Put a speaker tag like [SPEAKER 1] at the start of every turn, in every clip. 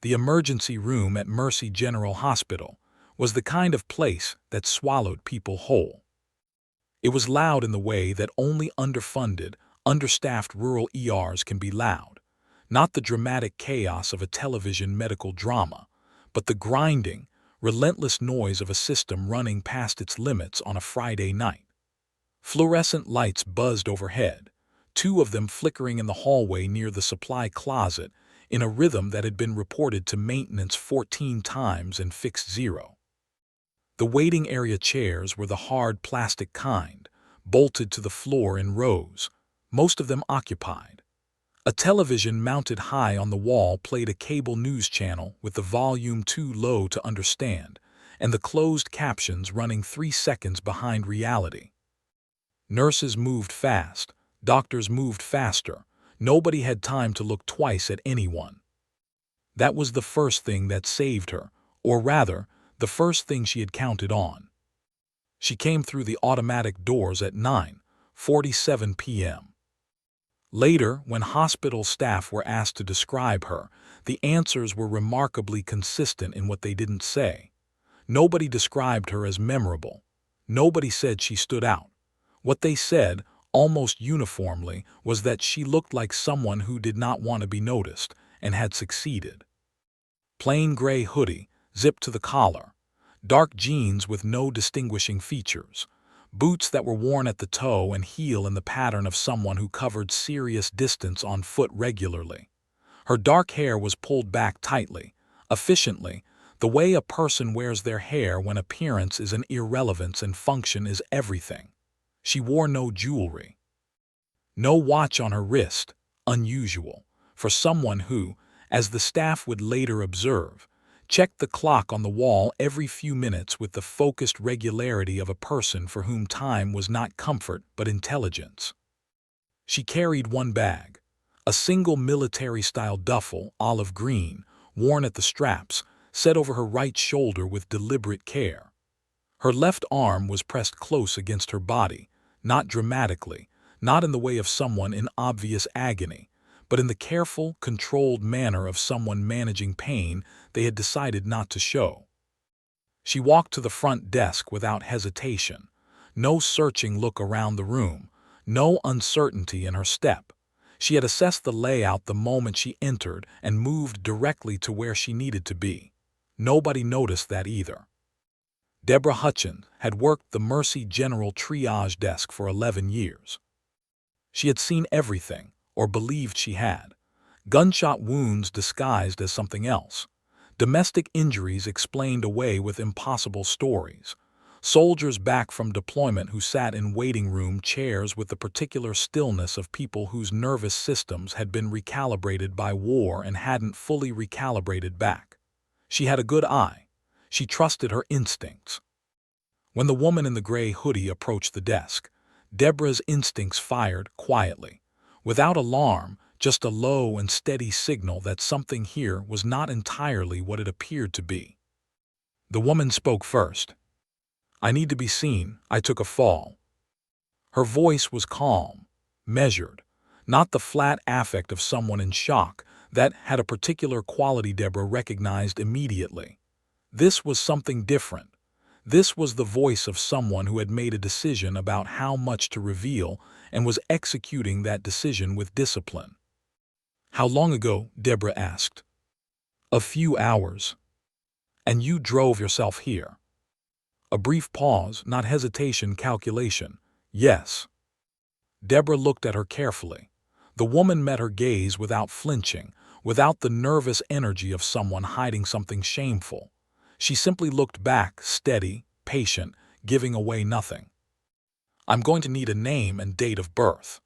[SPEAKER 1] The emergency room at Mercy General Hospital was the kind of place that swallowed people whole. It was loud in the way that only underfunded, understaffed rural ERs can be loud. Not the dramatic chaos of a television medical drama, but the grinding, relentless noise of a system running past its limits on a Friday night. Fluorescent lights buzzed overhead, two of them flickering in the hallway near the supply closet in a rhythm that had been reported to maintenance 14 times and fixed zero. The waiting area chairs were the hard plastic kind, bolted to the floor in rows, most of them occupied. A television mounted high on the wall played a cable news channel with the volume too low to understand, and the closed captions running 3 seconds behind reality. Nurses moved fast, doctors moved faster. Nobody had time to look twice at anyone. That was the first thing that saved her, or rather, the first thing she had counted on. She came through the automatic doors at 9:47 p.m. Later, when hospital staff were asked to describe her, the answers were remarkably consistent in what they didn't say. Nobody described her as memorable. Nobody said she stood out. What they said, almost uniformly, was that she looked like someone who did not want to be noticed and had succeeded. Plain gray hoodie, zipped to the collar, dark jeans with no distinguishing features, boots that were worn at the toe and heel in the pattern of someone who covered serious distance on foot regularly. Her dark hair was pulled back tightly, efficiently, the way a person wears their hair when appearance is an irrelevance and function is everything. She wore no jewelry. No watch on her wrist, unusual, for someone who, as the staff would later observe, checked the clock on the wall every few minutes with the focused regularity of a person for whom time was not comfort but intelligence. She carried one bag, a single military-style duffel, olive green, worn at the straps, set over her right shoulder with deliberate care. Her left arm was pressed close against her body, not dramatically, not in the way of someone in obvious agony, but in the careful, controlled manner of someone managing pain they had decided not to show. She walked to the front desk without hesitation, no searching look around the room, no uncertainty in her step. She had assessed the layout the moment she entered and moved directly to where she needed to be. Nobody noticed that either. Deborah Hutchins had worked the Mercy General triage desk for 11 years. She had seen everything, or believed she had. Gunshot wounds disguised as something else. Domestic injuries explained away with impossible stories. Soldiers back from deployment who sat in waiting room chairs with the particular stillness of people whose nervous systems had been recalibrated by war and hadn't fully recalibrated back. She had a good eye. She trusted her instincts. When the woman in the gray hoodie approached the desk, Deborah's instincts fired quietly. Without alarm, just a low and steady signal that something here was not entirely what it appeared to be. The woman spoke first. "I need to be seen. I took a fall." Her voice was calm, measured, not the flat affect of someone in shock that had a particular quality Deborah recognized immediately. This was something different. This was the voice of someone who had made a decision about how much to reveal and was executing that decision with discipline. "How long ago?" Deborah asked. "A few hours." "And you drove yourself here?" A brief pause, not hesitation, calculation. "Yes." Deborah looked at her carefully. The woman met her gaze without flinching, without the nervous energy of someone hiding something shameful. She simply looked back, steady, patient, giving away nothing. "I'm going to need a name and date of birth."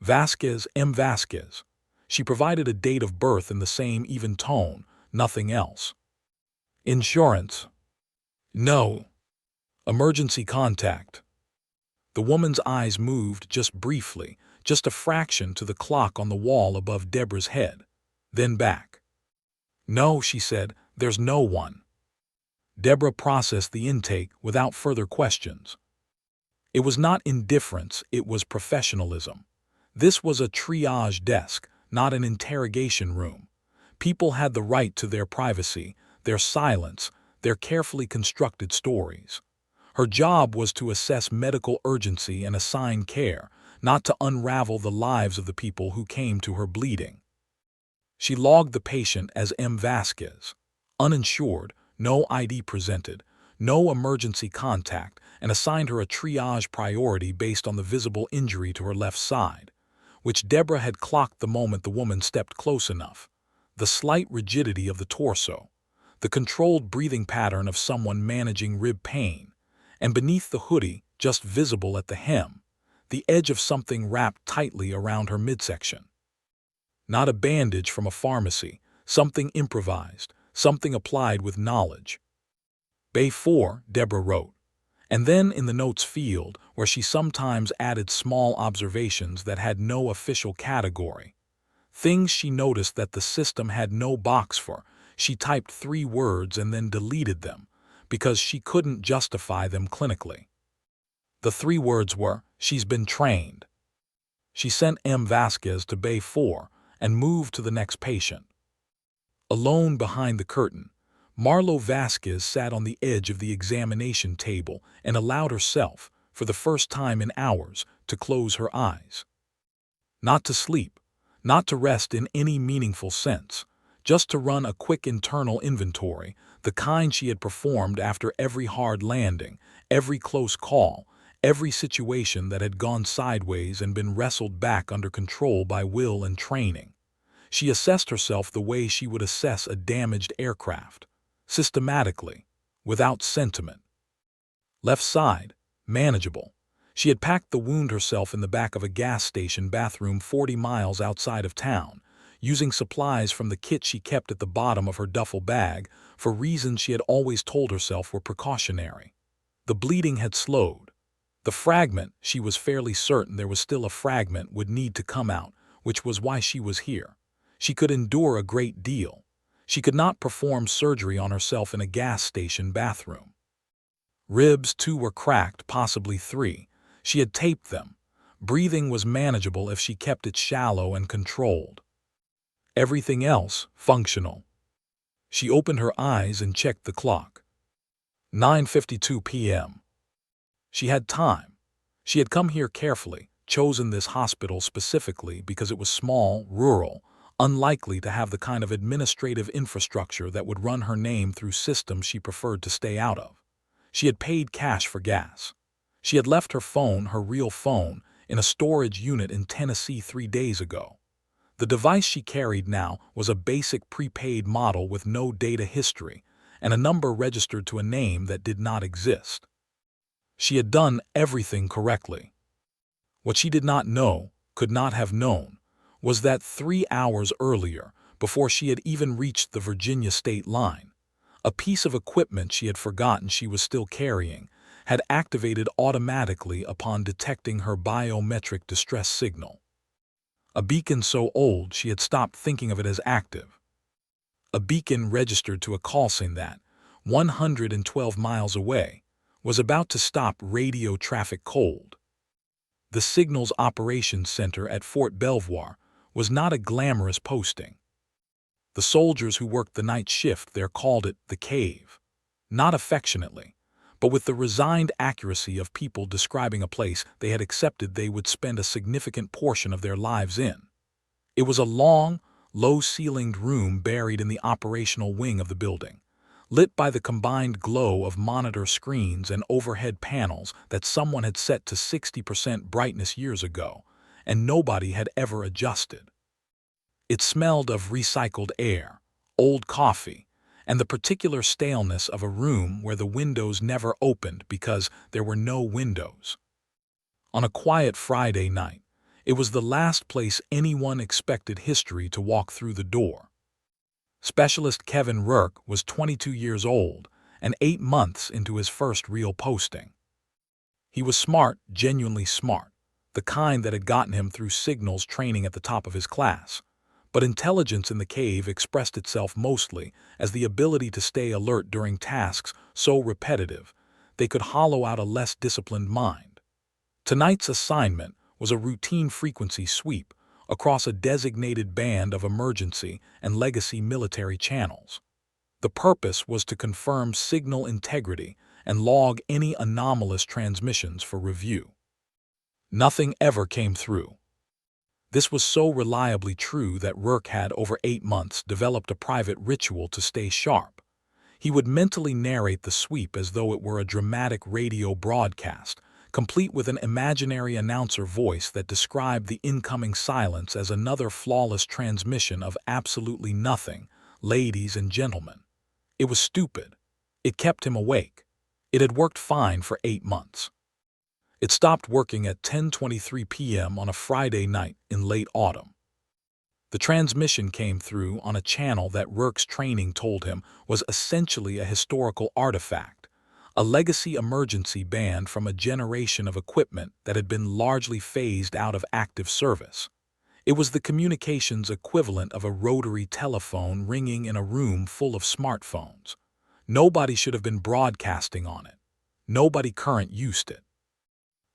[SPEAKER 1] "Vasquez, M. Vasquez." She provided a date of birth in the same even tone, nothing else. "Insurance?" "No." "Emergency contact?" The woman's eyes moved just briefly, just a fraction to the clock on the wall above Deborah's head, then back. "No," she said, "there's no one." Deborah processed the intake without further questions. It was not indifference, it was professionalism. This was a triage desk, not an interrogation room. People had the right to their privacy, their silence, their carefully constructed stories. Her job was to assess medical urgency and assign care, not to unravel the lives of the people who came to her bleeding. She logged the patient as M. Vasquez, uninsured, no ID presented, no emergency contact, and assigned her a triage priority based on the visible injury to her left side, which Deborah had clocked the moment the woman stepped close enough. The slight rigidity of the torso, the controlled breathing pattern of someone managing rib pain, and beneath the hoodie, just visible at the hem, the edge of something wrapped tightly around her midsection. Not a bandage from a pharmacy, something improvised, something applied with knowledge. Bay 4, Deborah wrote, and then in the notes field, where she sometimes added small observations that had no official category, things she noticed that the system had no box for, she typed 3 words and then deleted them, because she couldn't justify them clinically. The 3 words were, "She's been trained." She sent M. Vasquez to Bay 4 and moved to the next patient. Alone behind the curtain, Marlo Vasquez sat on the edge of the examination table and allowed herself, for the first time in hours, to close her eyes. Not to sleep, not to rest in any meaningful sense, just to run a quick internal inventory, the kind she had performed after every hard landing, every close call, every situation that had gone sideways and been wrestled back under control by will and training. She assessed herself the way she would assess a damaged aircraft, systematically, without sentiment. Left side, manageable. She had packed the wound herself in the back of a gas station bathroom 40 miles outside of town, using supplies from the kit she kept at the bottom of her duffel bag for reasons she had always told herself were precautionary. The bleeding had slowed. The fragment, she was fairly certain there was still a fragment, would need to come out, which was why she was here. She could endure a great deal. She could not perform surgery on herself in a gas station bathroom. Ribs, 2 were cracked, possibly 3. She had taped them. Breathing was manageable if she kept it shallow and controlled. Everything else, functional. She opened her eyes and checked the clock. 9:52 p.m. She had time. She had come here carefully, chosen this hospital specifically because it was small, rural, unlikely to have the kind of administrative infrastructure that would run her name through systems she preferred to stay out of. She had paid cash for gas. She had left her phone, her real phone, in a storage unit in Tennessee 3 days ago. The device she carried now was a basic prepaid model with no data history and a number registered to a name that did not exist. She had done everything correctly. What she did not know, could not have known, was that 3 hours earlier, before she had even reached the Virginia state line, a piece of equipment she had forgotten she was still carrying had activated automatically upon detecting her biometric distress signal. A beacon so old she had stopped thinking of it as active. A beacon registered to a call sign that, 112 miles away, was about to stop radio traffic cold. The signal's operations center at Fort Belvoir was not a glamorous posting. The soldiers who worked the night shift there called it the cave, not affectionately, but with the resigned accuracy of people describing a place they had accepted they would spend a significant portion of their lives in. It was a long, low-ceilinged room buried in the operational wing of the building, lit by the combined glow of monitor screens and overhead panels that someone had set to 60% brightness years ago, and nobody had ever adjusted. It smelled of recycled air, old coffee, and the particular staleness of a room where the windows never opened because there were no windows. On a quiet Friday night, it was the last place anyone expected history to walk through the door. Specialist Kevin Rourke was 22 years old and 8 months into his first real posting. He was smart, genuinely smart, the kind that had gotten him through signals training at the top of his class. But intelligence in the cave expressed itself mostly as the ability to stay alert during tasks so repetitive they could hollow out a less disciplined mind. Tonight's assignment was a routine frequency sweep, across a designated band of emergency and legacy military channels. The purpose was to confirm signal integrity and log any anomalous transmissions for review. Nothing ever came through. This was so reliably true that Rourke had, over 8 months, developed a private ritual to stay sharp. He would mentally narrate the sweep as though it were a dramatic radio broadcast, complete with an imaginary announcer voice that described the incoming silence as another flawless transmission of absolutely nothing, ladies and gentlemen. It was stupid. It kept him awake. It had worked fine for 8 months. It stopped working at 10:23 p.m. on a Friday night in late autumn. The transmission came through on a channel that Rourke's training told him was essentially a historical artifact, a legacy emergency band from a generation of equipment that had been largely phased out of active service. It was the communications equivalent of a rotary telephone ringing in a room full of smartphones. Nobody should have been broadcasting on it. Nobody current used it.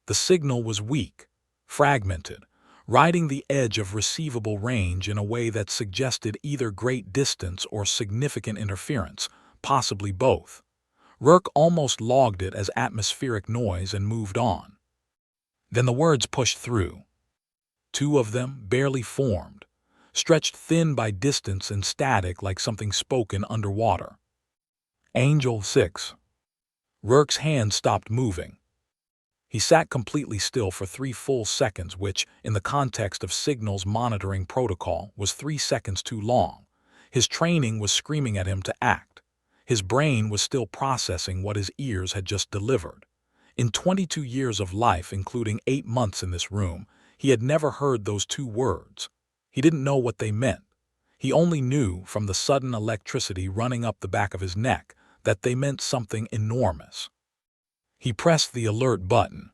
[SPEAKER 1] The signal was weak, fragmented, riding the edge of receivable range in a way that suggested either great distance or significant interference, possibly both. Rourke almost logged it as atmospheric noise and moved on. Then the words pushed through. 2 of them, barely formed, stretched thin by distance and static like something spoken underwater. Angel 6. Rourke's hand stopped moving. He sat completely still for 3 full seconds, which, in the context of signals monitoring protocol, was 3 seconds too long. His training was screaming at him to act. His brain was still processing what his ears had just delivered. In 22 years of life, including 8 months in this room, he had never heard those 2 words. He didn't know what they meant. He only knew, from the sudden electricity running up the back of his neck, that they meant something enormous. He pressed the alert button.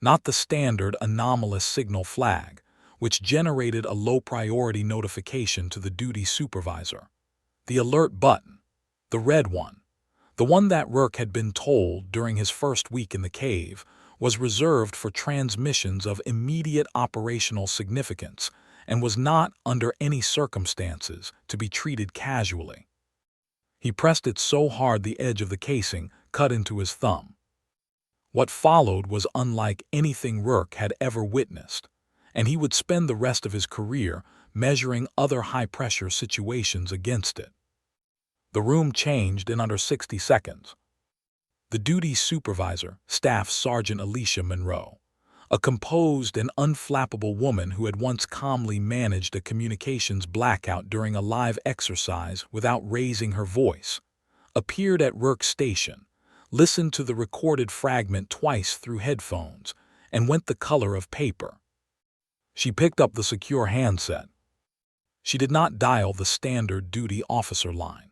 [SPEAKER 1] Not the standard anomalous signal flag, which generated a low-priority notification to the duty supervisor. The alert button, the red one, the one that Rourke had been told during his first week in the cave, was reserved for transmissions of immediate operational significance and was not, under any circumstances, to be treated casually. He pressed it so hard the edge of the casing cut into his thumb. What followed was unlike anything Rourke had ever witnessed, and he would spend the rest of his career measuring other high-pressure situations against it. The room changed in under 60 seconds. The duty supervisor, Staff Sergeant Alicia Monroe, a composed and unflappable woman who had once calmly managed a communications blackout during a live exercise without raising her voice, appeared at Rourke's station, listened to the recorded fragment twice through headphones, and went the color of paper. She picked up the secure handset. She did not dial the standard duty officer line.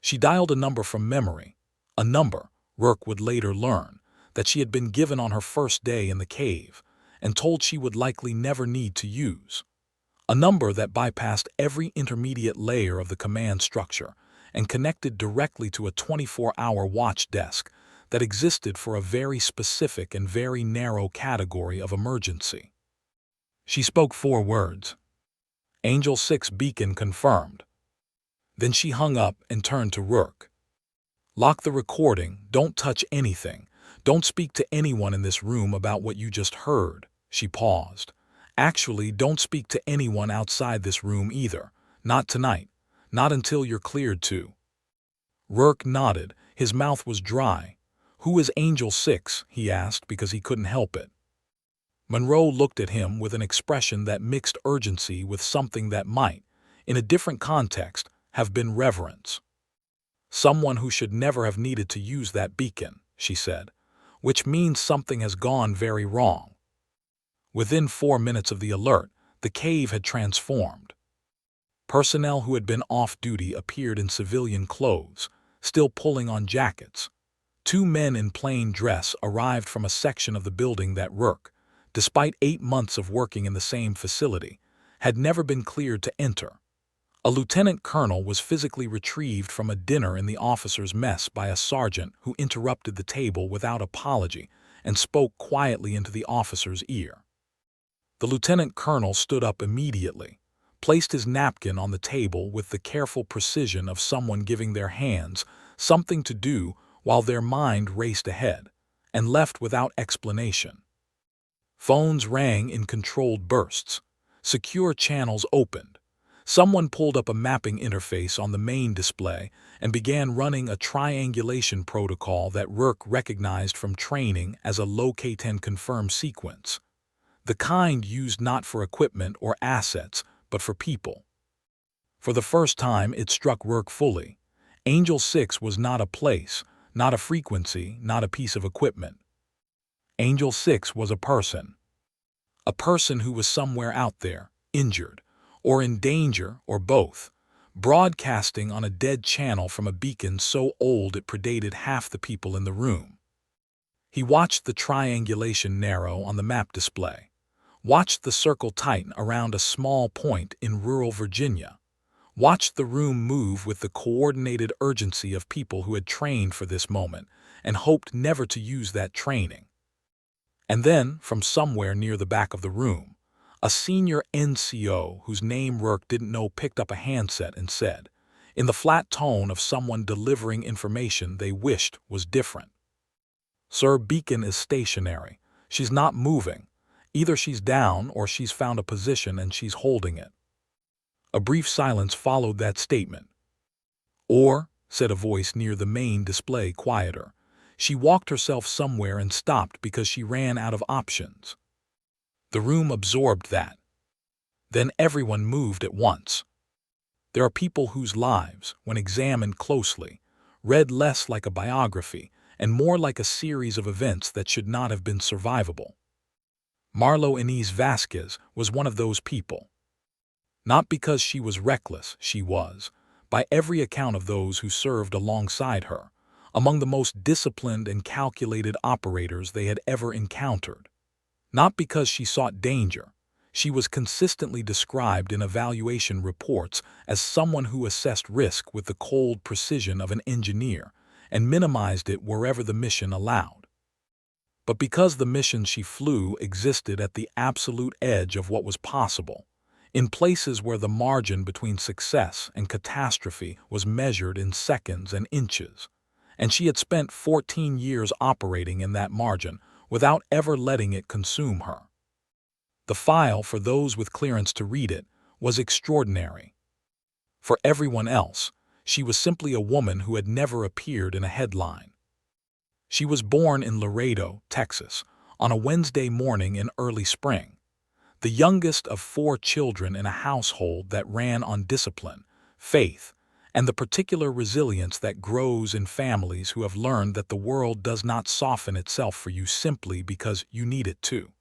[SPEAKER 1] She dialed a number from memory, a number, Rourke would later learn, that she had been given on her first day in the cave and told she would likely never need to use. A number that bypassed every intermediate layer of the command structure and connected directly to a 24-hour watch desk that existed for a very specific and very narrow category of emergency. She spoke 4 words. Angel 6 beacon confirmed. Then she hung up and turned to Rourke. Lock the recording, don't touch anything. Don't speak to anyone in this room about what you just heard. She paused. Actually, don't speak to anyone outside this room either. Not tonight. Not until you're cleared to. Rourke nodded. His mouth was dry. Who is Angel 6? He asked because he couldn't help it. Monroe looked at him with an expression that mixed urgency with something that might, in a different context, have been reverence. Someone who should never have needed to use that beacon, she said, which means something has gone very wrong. Within 4 minutes of the alert, the cave had transformed. Personnel who had been off-duty appeared in civilian clothes, still pulling on jackets. 2 men in plain dress arrived from a section of the building that Rourke, despite 8 months of working in the same facility, had never been cleared to enter. A lieutenant colonel was physically retrieved from a dinner in the officers' mess by a sergeant who interrupted the table without apology and spoke quietly into the officer's ear. The lieutenant colonel stood up immediately, placed his napkin on the table with the careful precision of someone giving their hands something to do while their mind raced ahead, and left without explanation. Phones rang in controlled bursts. Secure channels opened. Someone pulled up a mapping interface on the main display and began running a triangulation protocol that Rourke recognized from training as a locate and confirm sequence, the kind used not for equipment or assets, but for people. For the first time, it struck Rourke fully. Angel 6 was not a place, not a frequency, not a piece of equipment. Angel 6 was a person. A person who was somewhere out there, injured, or in danger, or both, broadcasting on a dead channel from a beacon so old it predated half the people in the room. He watched the triangulation narrow on the map display, watched the circle tighten around a small point in rural Virginia, watched the room move with the coordinated urgency of people who had trained for this moment and hoped never to use that training. And then, from somewhere near the back of the room, a senior NCO whose name Rourke didn't know picked up a handset and said, in the flat tone of someone delivering information they wished was different, "Sir, beacon is stationary. She's not moving. Either she's down or she's found a position and she's holding it." A brief silence followed that statement. "Or," said a voice near the main display, quieter, "she walked herself somewhere and stopped because she ran out of options." The room absorbed that. Then everyone moved at once. There are people whose lives, when examined closely, read less like a biography and more like a series of events that should not have been survivable. Marlo Inez Vasquez was one of those people. Not because she was reckless, she was, by every account of those who served alongside her, among the most disciplined and calculated operators they had ever encountered. Not because she sought danger. She was consistently described in evaluation reports as someone who assessed risk with the cold precision of an engineer and minimized it wherever the mission allowed. But because the mission she flew existed at the absolute edge of what was possible, in places where the margin between success and catastrophe was measured in seconds and inches, and she had spent 14 years operating in that margin without ever letting it consume her. The file, for those with clearance to read it, was extraordinary. For everyone else, she was simply a woman who had never appeared in a headline. She was born in Laredo, Texas, on a Wednesday morning in early spring, the youngest of 4 children in a household that ran on discipline, faith, and the particular resilience that grows in families who have learned that the world does not soften itself for you simply because you need it to.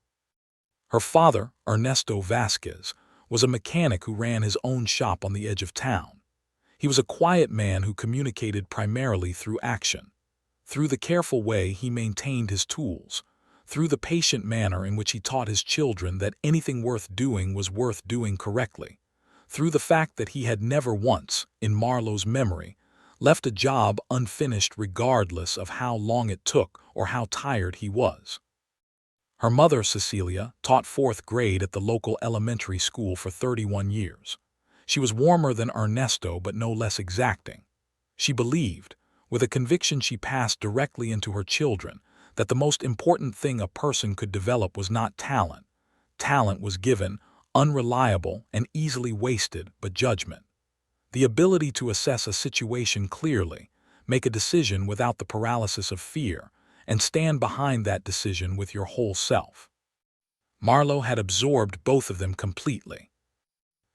[SPEAKER 1] Her father, Ernesto Vasquez, was a mechanic who ran his own shop on the edge of town. He was a quiet man who communicated primarily through action, through the careful way he maintained his tools, through the patient manner in which he taught his children that anything worth doing was worth doing correctly, through the fact that he had never once, in Marlo's memory, left a job unfinished regardless of how long it took or how tired he was. Her mother, Cecilia, taught 4th grade at the local elementary school for 31 years. She was warmer than Ernesto but no less exacting. She believed, with a conviction she passed directly into her children, that the most important thing a person could develop was not talent. Talent was given, unreliable, and easily wasted, but judgment. The ability to assess a situation clearly, make a decision without the paralysis of fear, and stand behind that decision with your whole self. Marlo had absorbed both of them completely.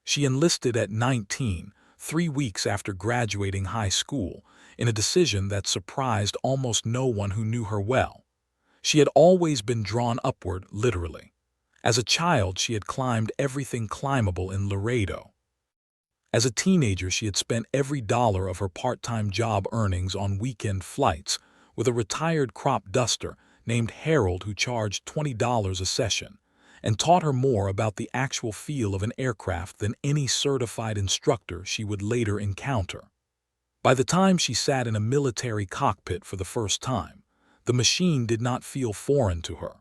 [SPEAKER 1] She enlisted at 19, 3 weeks after graduating high school, in a decision that surprised almost no one who knew her well. She had always been drawn upward, literally. As a child, she had climbed everything climbable in Laredo. As a teenager, she had spent every dollar of her part-time job earnings on weekend flights, with a retired crop duster named Harold who charged $20 a session, and taught her more about the actual feel of an aircraft than any certified instructor she would later encounter. By the time she sat in a military cockpit for the first time, the machine did not feel foreign to her.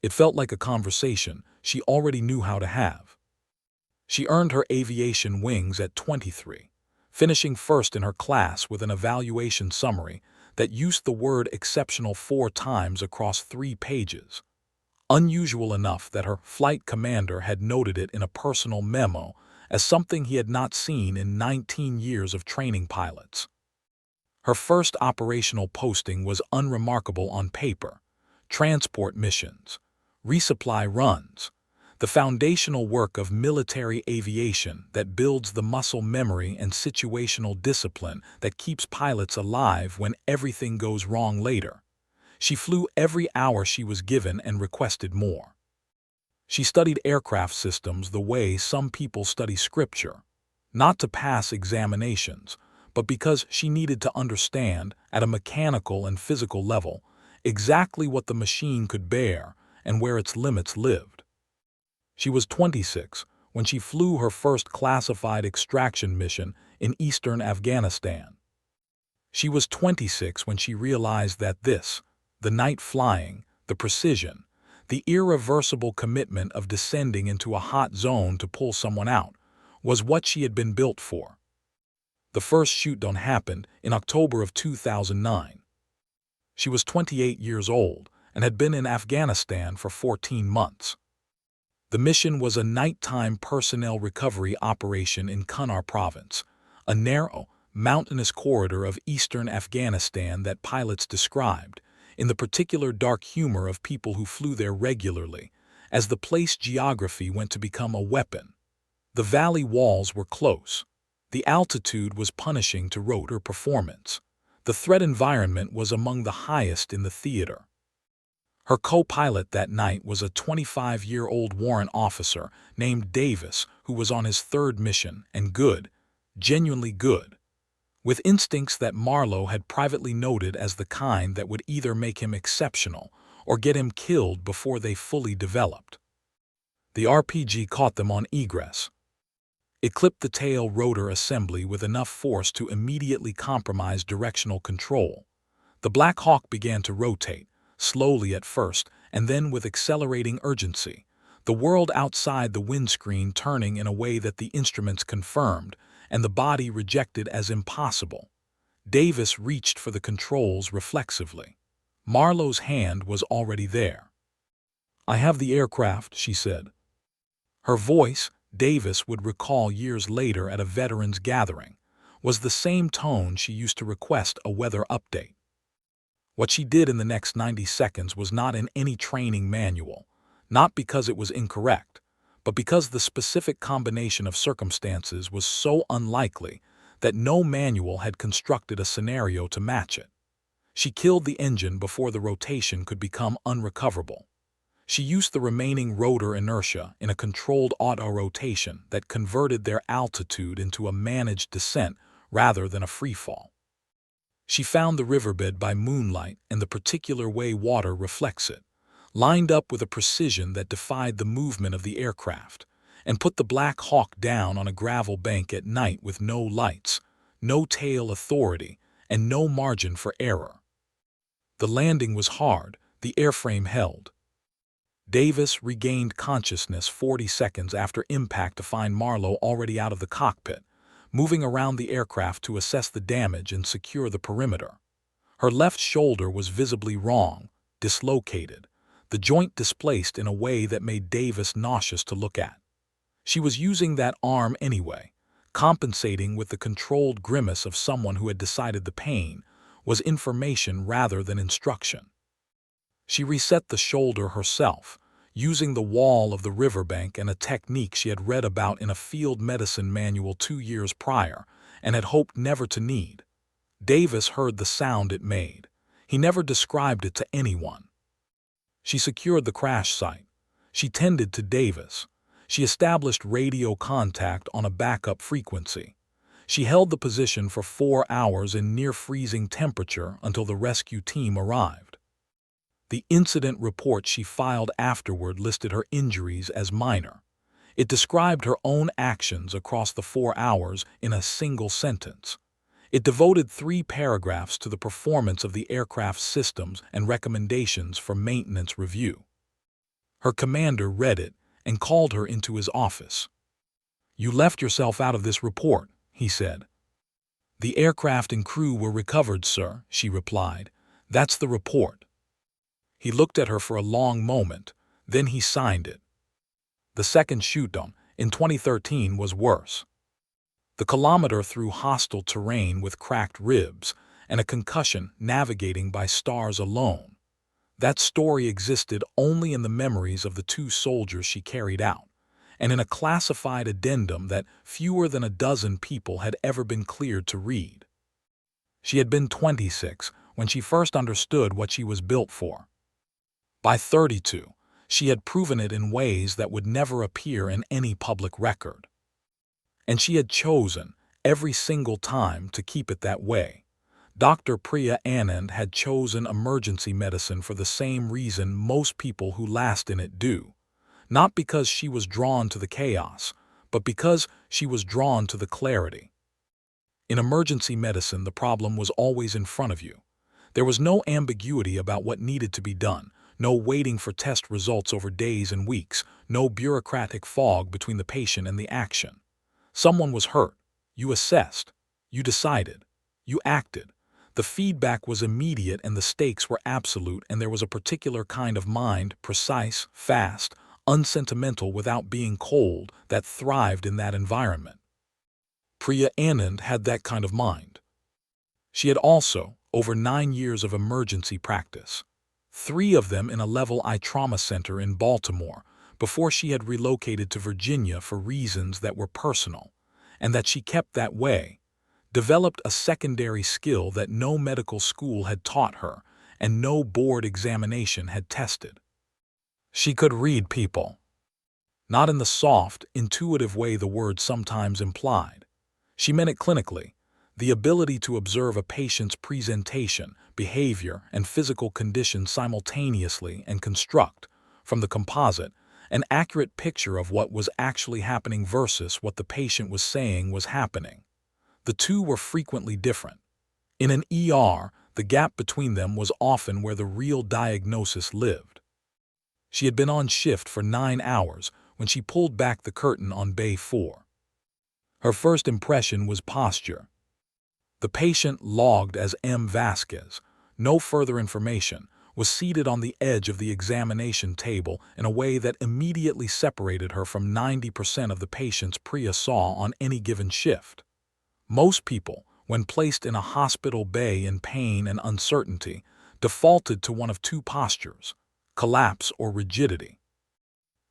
[SPEAKER 1] It felt like a conversation she already knew how to have. She earned her aviation wings at 23, finishing first in her class with an evaluation summary that used the word exceptional 4 times across 3 pages. Unusual enough that her flight commander had noted it in a personal memo as something he had not seen in 19 years of training pilots. Her first operational posting was unremarkable on paper: transport missions, resupply runs, the foundational work of military aviation that builds the muscle memory and situational discipline that keeps pilots alive when everything goes wrong later. She flew every hour she was given and requested more. She studied aircraft systems the way some people study scripture, not to pass examinations, but because she needed to understand, at a mechanical and physical level, exactly what the machine could bear and where its limits lived. She was 26 when she flew her first classified extraction mission in eastern Afghanistan. She was 26 when she realized that the night flying, the precision, the irreversible commitment of descending into a hot zone to pull someone out, was what she had been built for. The first shoot-down happened in October of 2009. She was 28 years old and had been in Afghanistan for 14 months. The mission was a nighttime personnel recovery operation in Kunar province, a narrow, mountainous corridor of eastern Afghanistan that pilots described, in the particular dark humor of people who flew there regularly, as the place geography went to become a weapon. The valley walls were close. The altitude was punishing to rotor performance. The threat environment was among the highest in the theater. Her co-pilot that night was a 25-year-old warrant officer named Davis, who was on his 3rd mission and good, genuinely good, with instincts that Marlowe had privately noted as the kind that would either make him exceptional or get him killed before they fully developed. The RPG caught them on egress. It clipped the tail rotor assembly with enough force to immediately compromise directional control. The Black Hawk began to rotate, slowly at first and then with accelerating urgency, the world outside the windscreen turning in a way that the instruments confirmed and the body rejected as impossible. Davis reached for the controls reflexively. Marlowe's hand was already there. "I have the aircraft," she said. Her voice, Davis would recall years later at a veterans gathering, was the same tone she used to request a weather update. What she did in the next 90 seconds was not in any training manual, not because it was incorrect, but because the specific combination of circumstances was so unlikely that no manual had constructed a scenario to match it. She killed the engine before the rotation could become unrecoverable. She used the remaining rotor inertia in a controlled auto-rotation that converted their altitude into a managed descent rather than a freefall. She found the riverbed by moonlight and the particular way water reflects it, lined up with a precision that defied the movement of the aircraft, and put the Black Hawk down on a gravel bank at night with no lights, no tail authority, and no margin for error. The landing was hard, the airframe held. Davis regained consciousness 40 seconds after impact to find Marlowe already out of the cockpit, moving around the aircraft to assess the damage and secure the perimeter. Her left shoulder was visibly wrong, dislocated, the joint displaced in a way that made Davis nauseous to look at. She was using that arm anyway, compensating with the controlled grimace of someone who had decided the pain was information rather than instruction. She reset the shoulder herself, using the wall of the riverbank and a technique she had read about in a field medicine manual 2 years prior and had hoped never to need. Davis heard the sound it made. He never described it to anyone. She secured the crash site. She tended to Davis. She established radio contact on a backup frequency. She held the position for 4 hours in near-freezing temperature until the rescue team arrived. The incident report she filed afterward listed her injuries as minor. It described her own actions across the 4 hours in a single sentence. It devoted 3 paragraphs to the performance of the aircraft's systems and recommendations for maintenance review. Her commander read it and called her into his office. "You left yourself out of this report," he said. "The aircraft and crew were recovered, sir," she replied. "That's the report." He looked at her for a long moment, then he signed it. The second shootdown, in 2013, was worse. The kilometer through hostile terrain with cracked ribs and a concussion navigating by stars alone. That story existed only in the memories of the 2 soldiers she carried out, and in a classified addendum that fewer than a dozen people had ever been cleared to read. She had been 26 when she first understood what she was built for. By 32, she had proven it in ways that would never appear in any public record. And she had chosen, every single time, to keep it that way. Dr. Priya Anand had chosen emergency medicine for the same reason most people who last in it do. Not because she was drawn to the chaos, but because she was drawn to the clarity. In emergency medicine, the problem was always in front of you. There was no ambiguity about what needed to be done, no waiting for test results over days and weeks, no bureaucratic fog between the patient and the action. Someone was hurt. You assessed. You decided. You acted. The feedback was immediate and the stakes were absolute, and there was a particular kind of mind, precise, fast, unsentimental without being cold, that thrived in that environment. Priya Anand had that kind of mind. She had also over 9 years of emergency practice, 3 of them in a Level I trauma center in Baltimore, before she had relocated to Virginia for reasons that were personal, and that she kept that way, developed a secondary skill that no medical school had taught her and no board examination had tested. She could read people. Not in the soft, intuitive way the word sometimes implied. She meant it clinically, the ability to observe a patient's presentation, behavior, and physical condition simultaneously and construct, from the composite, an accurate picture of what was actually happening versus what the patient was saying was happening. The two were frequently different. In an ER, the gap between them was often where the real diagnosis lived. She had been on shift for 9 hours when she pulled back the curtain on Bay 4. Her first impression was posture. The patient, logged as M. Vasquez, no further information, was seated on the edge of the examination table in a way that immediately separated her from 90% of the patients Priya saw on any given shift. Most people, when placed in a hospital bay in pain and uncertainty, defaulted to one of 2 postures: collapse or rigidity.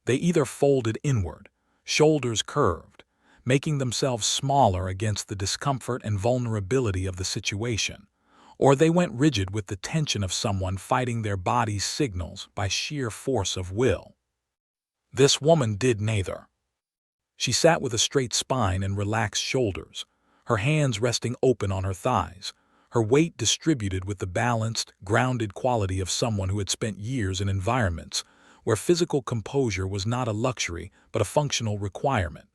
[SPEAKER 1] They either folded inward, shoulders curved, making themselves smaller against the discomfort and vulnerability of the situation, or they went rigid with the tension of someone fighting their body's signals by sheer force of will. This woman did neither. She sat with a straight spine and relaxed shoulders, her hands resting open on her thighs, her weight distributed with the balanced, grounded quality of someone who had spent years in environments where physical composure was not a luxury but a functional requirement.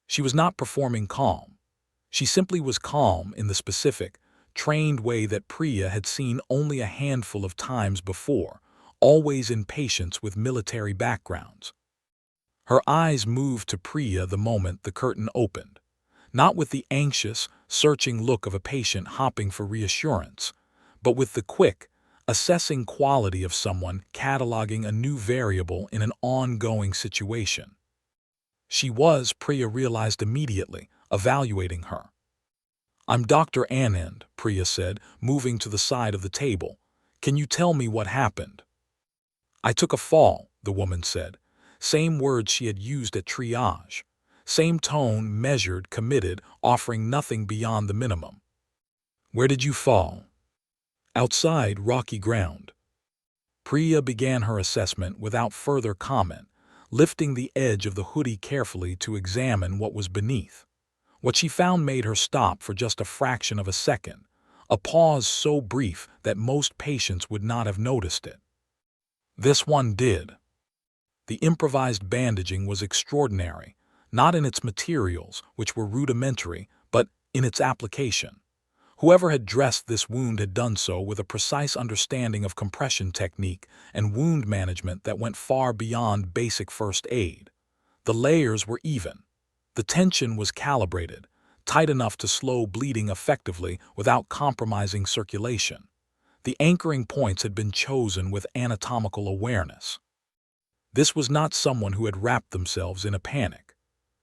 [SPEAKER 1] She was not performing calm. She simply was calm in the specific, trained way that Priya had seen only a handful of times before, always in patients with military backgrounds. Her eyes moved to Priya the moment the curtain opened, not with the anxious, searching look of a patient hopping for reassurance, but with the quick, assessing quality of someone cataloging a new variable in an ongoing situation. She was, Priya realized immediately, evaluating her. "I'm Dr. Anand," Priya said, moving to the side of the table. "Can you tell me what happened?" "I took a fall," the woman said. Same words she had used at triage. Same tone, measured, committed, offering nothing beyond the minimum. "Where did you fall?" "Outside, rocky ground." Priya began her assessment without further comment, lifting the edge of the hoodie carefully to examine what was beneath. What she found made her stop for just a fraction of a second, a pause so brief that most patients would not have noticed it. This one did. The improvised bandaging was extraordinary, not in its materials, which were rudimentary, but in its application. Whoever had dressed this wound had done so with a precise understanding of compression technique and wound management that went far beyond basic first aid. The layers were even. The tension was calibrated, tight enough to slow bleeding effectively without compromising circulation. The anchoring points had been chosen with anatomical awareness. This was not someone who had wrapped themselves in a panic.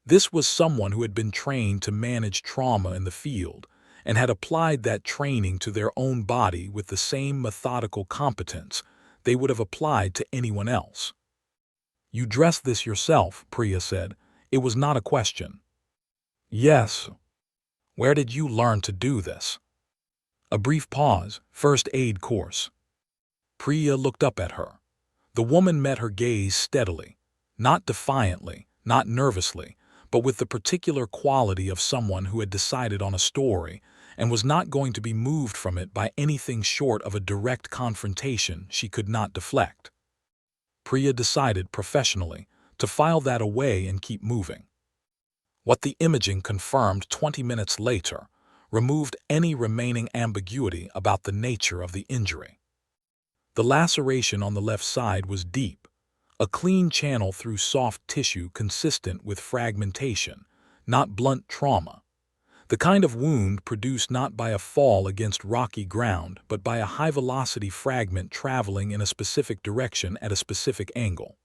[SPEAKER 1] This was someone who had been trained to manage trauma in the field and had applied that training to their own body with the same methodical competence they would have applied to anyone else. "You dressed this yourself," Priya said. "It was not a question." "Yes." "Where did you learn to do this?" A brief pause. "First aid course." Priya looked up at her. The woman met her gaze steadily, not defiantly, not nervously, but with the particular quality of someone who had decided on a story and was not going to be moved from it by anything short of a direct confrontation she could not deflect. Priya decided professionally to file that away and keep moving. What the imaging confirmed 20 minutes later removed any remaining ambiguity about the nature of the injury. The laceration on the left side was deep, a clean channel through soft tissue consistent with fragmentation, not blunt trauma. The kind of wound produced not by a fall against rocky ground, but by a high-velocity fragment traveling in a specific direction at a specific angle.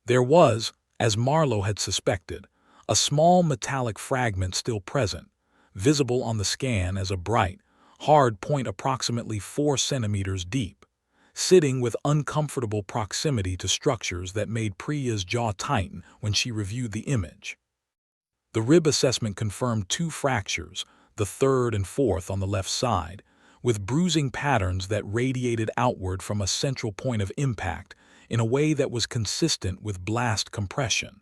[SPEAKER 1] There was, as Marlowe had suspected, a small metallic fragment still present, visible on the scan as a bright, hard point approximately 4 centimeters deep, sitting with uncomfortable proximity to structures that made Priya's jaw tighten when she reviewed the image. The rib assessment confirmed 2 fractures, the third and fourth on the left side, with bruising patterns that radiated outward from a central point of impact in a way that was consistent with blast compression.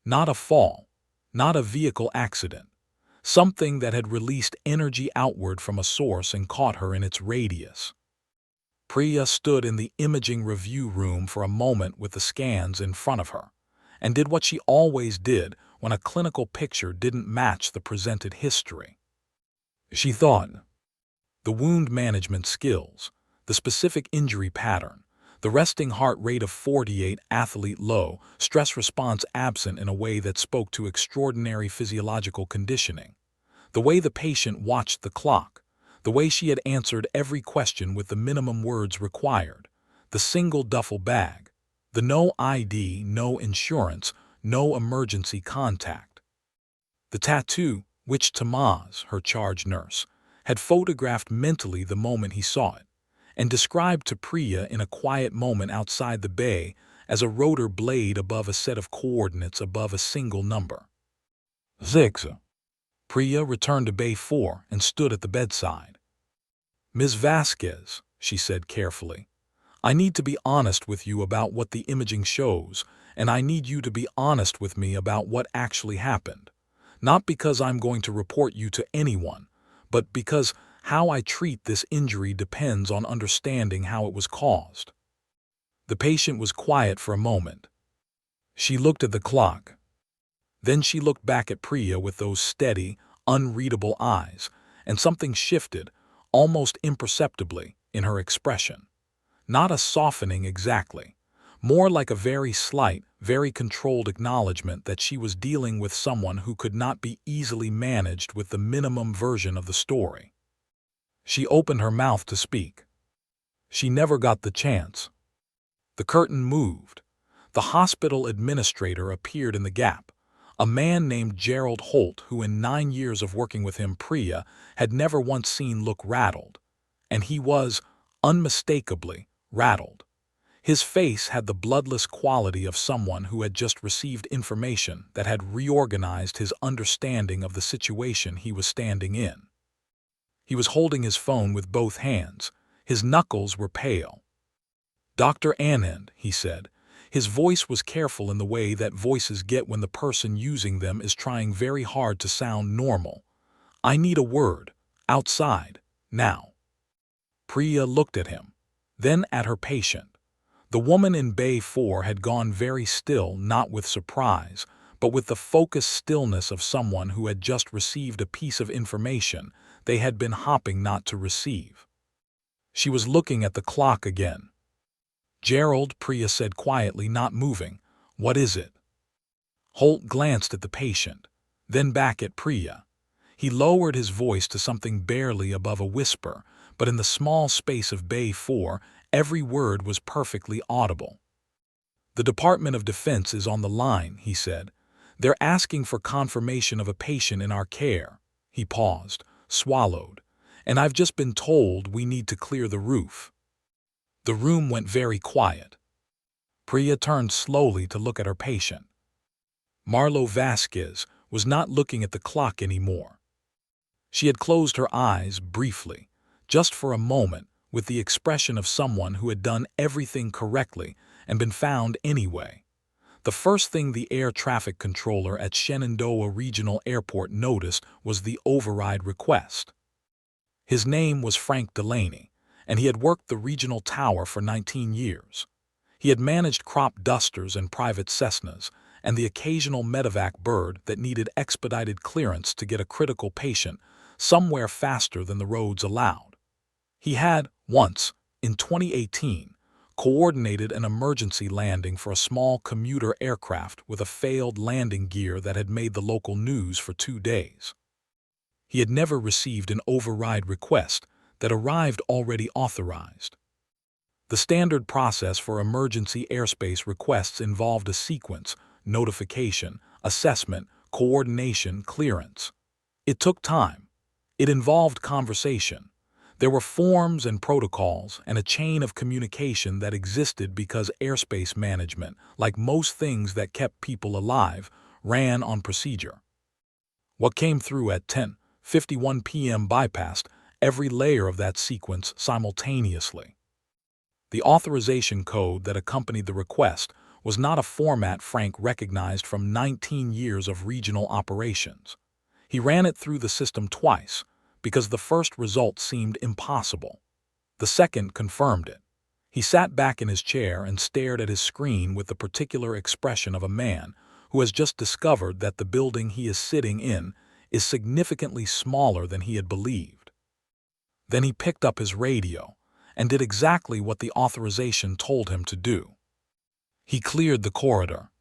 [SPEAKER 1] Not a fall, not a vehicle accident, something that had released energy outward from a source and caught her in its radius. Priya stood in the imaging review room for a moment with the scans in front of her, and did what she always did when a clinical picture didn't match the presented history. She thought. The wound management skills, the specific injury pattern, the resting heart rate of 48, athlete low, stress response absent in a way that spoke to extraordinary physiological conditioning, the way the patient watched the clock, the way she had answered every question with the minimum words required, the single duffel bag, the no ID, no insurance, no emergency contact. The tattoo, which Tamaz, her charge nurse, had photographed mentally the moment he saw it, and described to Priya in a quiet moment outside the bay as a rotor blade above a set of coordinates above a single number. 6. Priya returned to Bay 4 and stood at the bedside. "Ms. Vasquez," she said carefully, "I need to be honest with you about what the imaging shows, and I need you to be honest with me about what actually happened. Not because I'm going to report you to anyone, but because how I treat this injury depends on understanding how it was caused." The patient was quiet for a moment. She looked at the clock. Then she looked back at Priya with those steady, unreadable eyes, and something shifted, almost imperceptibly, in her expression. Not a softening exactly, more like a very slight, very controlled acknowledgement that she was dealing with someone who could not be easily managed with the minimum version of the story. She opened her mouth to speak. She never got the chance. The curtain moved. The hospital administrator appeared in the gap, a man named Gerald Holt who in 9 years of working with him Priya had never once seen look rattled. And he was, unmistakably, rattled. His face had the bloodless quality of someone who had just received information that had reorganized his understanding of the situation he was standing in. He was holding his phone with both hands. His knuckles were pale. "Dr. Anand," he said. His voice was careful in the way that voices get when the person using them is trying very hard to sound normal. "I need a word. Outside. Now." Priya looked at him, then at her patient. The woman in Bay 4 had gone very still, not with surprise, but with the focused stillness of someone who had just received a piece of information they had been hoping not to receive. She was looking at the clock again. "Gerald," Priya said quietly, not moving. "What is it?" Holt glanced at the patient, then back at Priya. He lowered his voice to something barely above a whisper, but in the small space of Bay 4, every word was perfectly audible. "The Department of Defense is on the line," he said. "They're asking for confirmation of a patient in our care." He paused, swallowed. "And I've just been told we need to clear the roof." The room went very quiet. Priya turned slowly to look at her patient. Marlo Vasquez was not looking at the clock anymore. She had closed her eyes briefly, just for a moment, with the expression of someone who had done everything correctly and been found anyway. The first thing the air traffic controller at Shenandoah Regional Airport noticed was the override request. His name was Frank Delaney, and he had worked the regional tower for 19 years. He had managed crop dusters and private Cessnas, and the occasional medevac bird that needed expedited clearance to get a critical patient somewhere faster than the roads allowed. He had, once, in 2018, coordinated an emergency landing for a small commuter aircraft with a failed landing gear that had made the local news for 2 days. He had never received an override request that arrived already authorized. The standard process for emergency airspace requests involved a sequence: notification, assessment, coordination, clearance. It took time. It involved conversation. There were forms and protocols and a chain of communication that existed because airspace management, like most things that kept people alive, ran on procedure. What came through at 10:51 p.m. bypassed every layer of that sequence simultaneously. The authorization code that accompanied the request was not a format Frank recognized from 19 years of regional operations. He ran it through the system twice, because the first result seemed impossible. The second confirmed it. He sat back in his chair and stared at his screen with the particular expression of a man who has just discovered that the building he is sitting in is significantly smaller than he had believed. Then he picked up his radio and did exactly what the authorization told him to do. He cleared the corridor.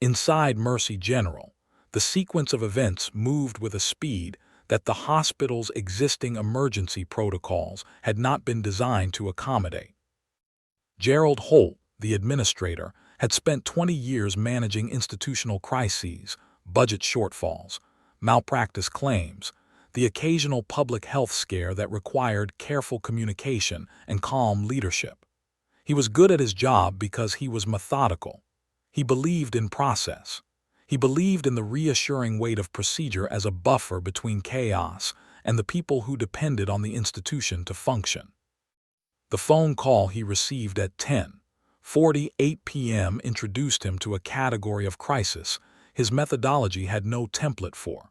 [SPEAKER 1] Inside Mercy General, the sequence of events moved with a speed that the hospital's existing emergency protocols had not been designed to accommodate. Gerald Holt, the administrator, had spent 20 years managing institutional crises, budget shortfalls, malpractice claims, the occasional public health scare that required careful communication and calm leadership. He was good at his job because he was methodical. He believed in process. He believed in the reassuring weight of procedure as a buffer between chaos and the people who depended on the institution to function. The phone call he received at 10:48 p.m. introduced him to a category of crisis his methodology had no template for.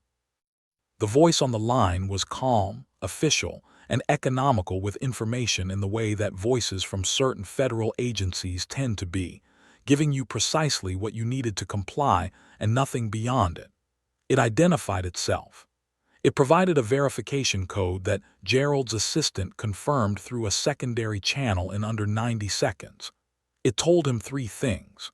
[SPEAKER 1] The voice on the line was calm, official, and economical, with information in the way that voices from certain federal agencies tend to be, giving you precisely what you needed to comply and nothing beyond it. It identified itself. It provided a verification code that Gerald's assistant confirmed through a secondary channel in under 90 seconds. It told him 3 things.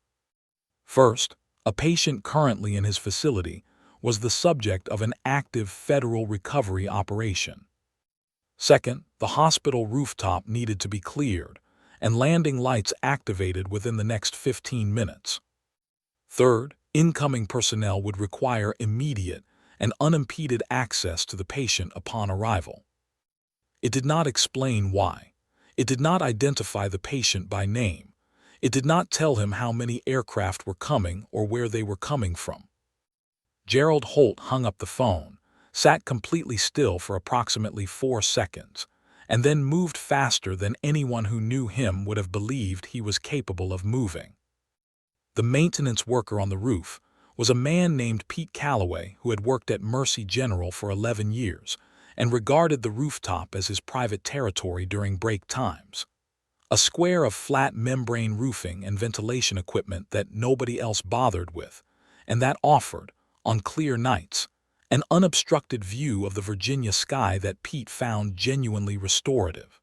[SPEAKER 1] First, a patient currently in his facility was the subject of an active federal recovery operation. Second, the hospital rooftop needed to be cleared and landing lights activated within the next 15 minutes. Third, incoming personnel would require immediate and unimpeded access to the patient upon arrival. It did not explain why. It did not identify the patient by name. It did not tell him how many aircraft were coming or where they were coming from. Gerald Holt hung up the phone, sat completely still for approximately 4 seconds, and then moved faster than anyone who knew him would have believed he was capable of moving. The maintenance worker on the roof was a man named Pete Calloway, who had worked at Mercy General for 11 years and regarded the rooftop as his private territory during break times. A square of flat membrane roofing and ventilation equipment that nobody else bothered with, and that offered, on clear nights, an unobstructed view of the Virginia sky that Pete found genuinely restorative.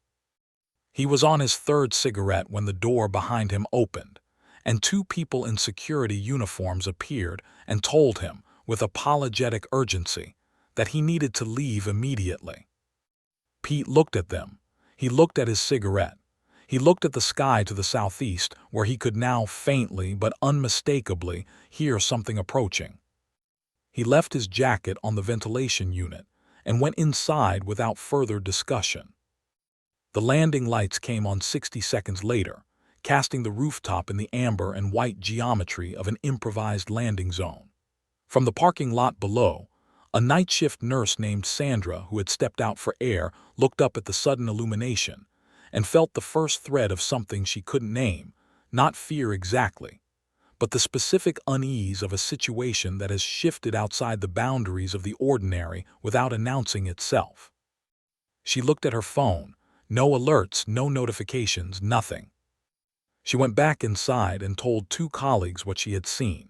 [SPEAKER 1] He was on his third cigarette when the door behind him opened, and two people in security uniforms appeared and told him, with apologetic urgency, that he needed to leave immediately. Pete looked at them. He looked at his cigarette. He looked at the sky to the southeast, where he could now faintly but unmistakably hear something approaching. He left his jacket on the ventilation unit and went inside without further discussion. The landing lights came on 60 seconds later, casting the rooftop in the amber and white geometry of an improvised landing zone. From the parking lot below, a night shift nurse named Sandra, who had stepped out for air, looked up at the sudden illumination and felt the first thread of something she couldn't name, not fear exactly, but the specific unease of a situation that has shifted outside the boundaries of the ordinary without announcing itself. She looked at her phone. No alerts, no notifications, nothing. She went back inside and told two colleagues what she had seen.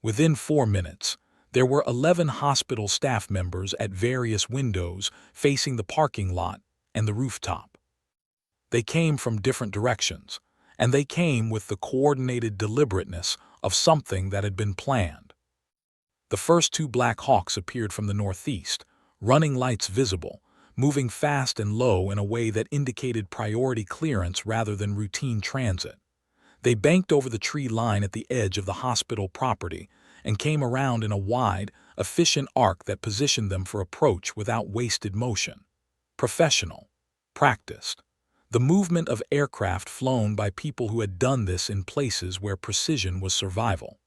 [SPEAKER 1] Within 4 minutes, there were 11 hospital staff members at various windows facing the parking lot and the rooftop. They came from different directions, and they came with the coordinated deliberateness of something that had been planned. The first two Black Hawks appeared from the northeast, running lights visible, moving fast and low in a way that indicated priority clearance rather than routine transit. They banked over the tree line at the edge of the hospital property and came around in a wide, efficient arc that positioned them for approach without wasted motion. Professional. Practiced. The movement of aircraft flown by people who had done this in places where precision was survival.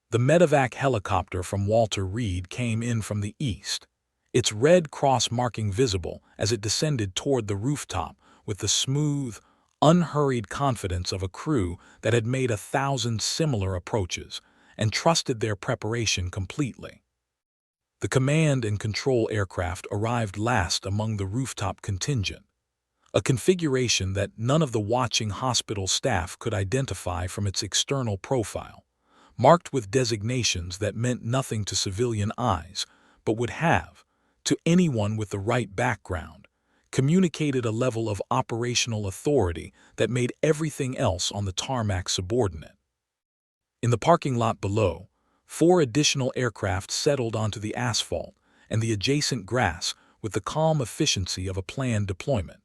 [SPEAKER 1] The medevac helicopter from Walter Reed came in from the east, its red cross marking visible as it descended toward the rooftop with the smooth, unhurried confidence of a crew that had made 1,000 similar approaches and trusted their preparation completely. The command and control aircraft arrived last among the rooftop contingent, a configuration that none of the watching hospital staff could identify from its external profile, marked with designations that meant nothing to civilian eyes, but would have, to anyone with the right background, communicated a level of operational authority that made everything else on the tarmac subordinate. In the parking lot below, 4 additional aircraft settled onto the asphalt and the adjacent grass with the calm efficiency of a planned deployment.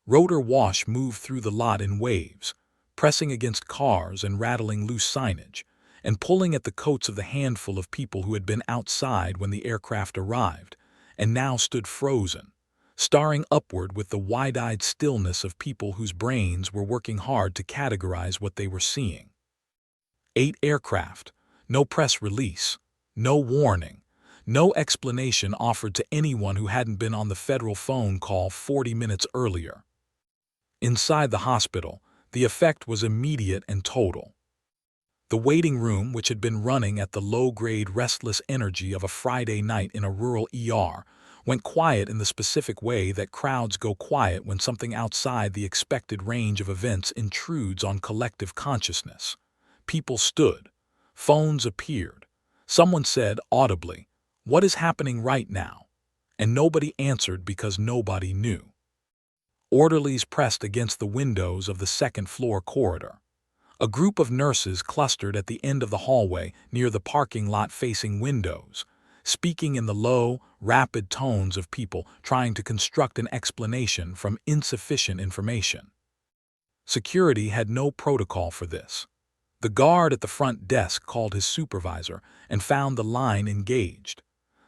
[SPEAKER 1] Rotor wash moved through the lot in waves, pressing against cars and rattling loose signage, and pulling at the coats of the handful of people who had been outside when the aircraft arrived, and now stood frozen, staring upward with the wide-eyed stillness of people whose brains were working hard to categorize what they were seeing. 8 aircraft, no press release, no warning, no explanation offered to anyone who hadn't been on the federal phone call 40 minutes earlier. Inside the hospital, the effect was immediate and total. The waiting room, which had been running at the low-grade restless energy of a Friday night in a rural ER, went quiet in the specific way that crowds go quiet when something outside the expected range of events intrudes on collective consciousness. People stood. Phones appeared. Someone said audibly, "What is happening right now?" And nobody answered because nobody knew. Orderlies pressed against the windows of the second-floor corridor. A group of nurses clustered at the end of the hallway near the parking lot facing windows, speaking in the low, rapid tones of people trying to construct an explanation from insufficient information. Security had no protocol for this. The guard at the front desk called his supervisor and found the line engaged.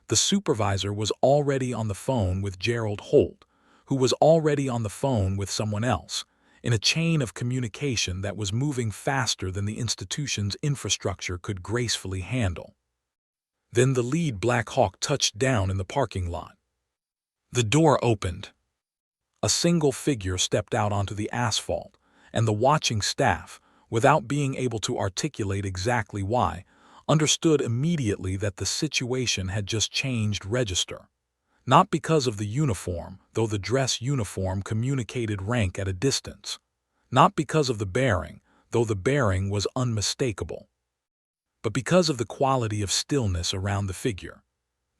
[SPEAKER 1] The supervisor was already on the phone with Gerald Holt, who was already on the phone with someone else, in a chain of communication that was moving faster than the institution's infrastructure could gracefully handle. Then the lead Black Hawk touched down in the parking lot. The door opened. A single figure stepped out onto the asphalt, and the watching staff, without being able to articulate exactly why, understood immediately that the situation had just changed register. Not because of the uniform, though the dress uniform communicated rank at a distance. Not because of the bearing, though the bearing was unmistakable. but because of the quality of stillness around the figure.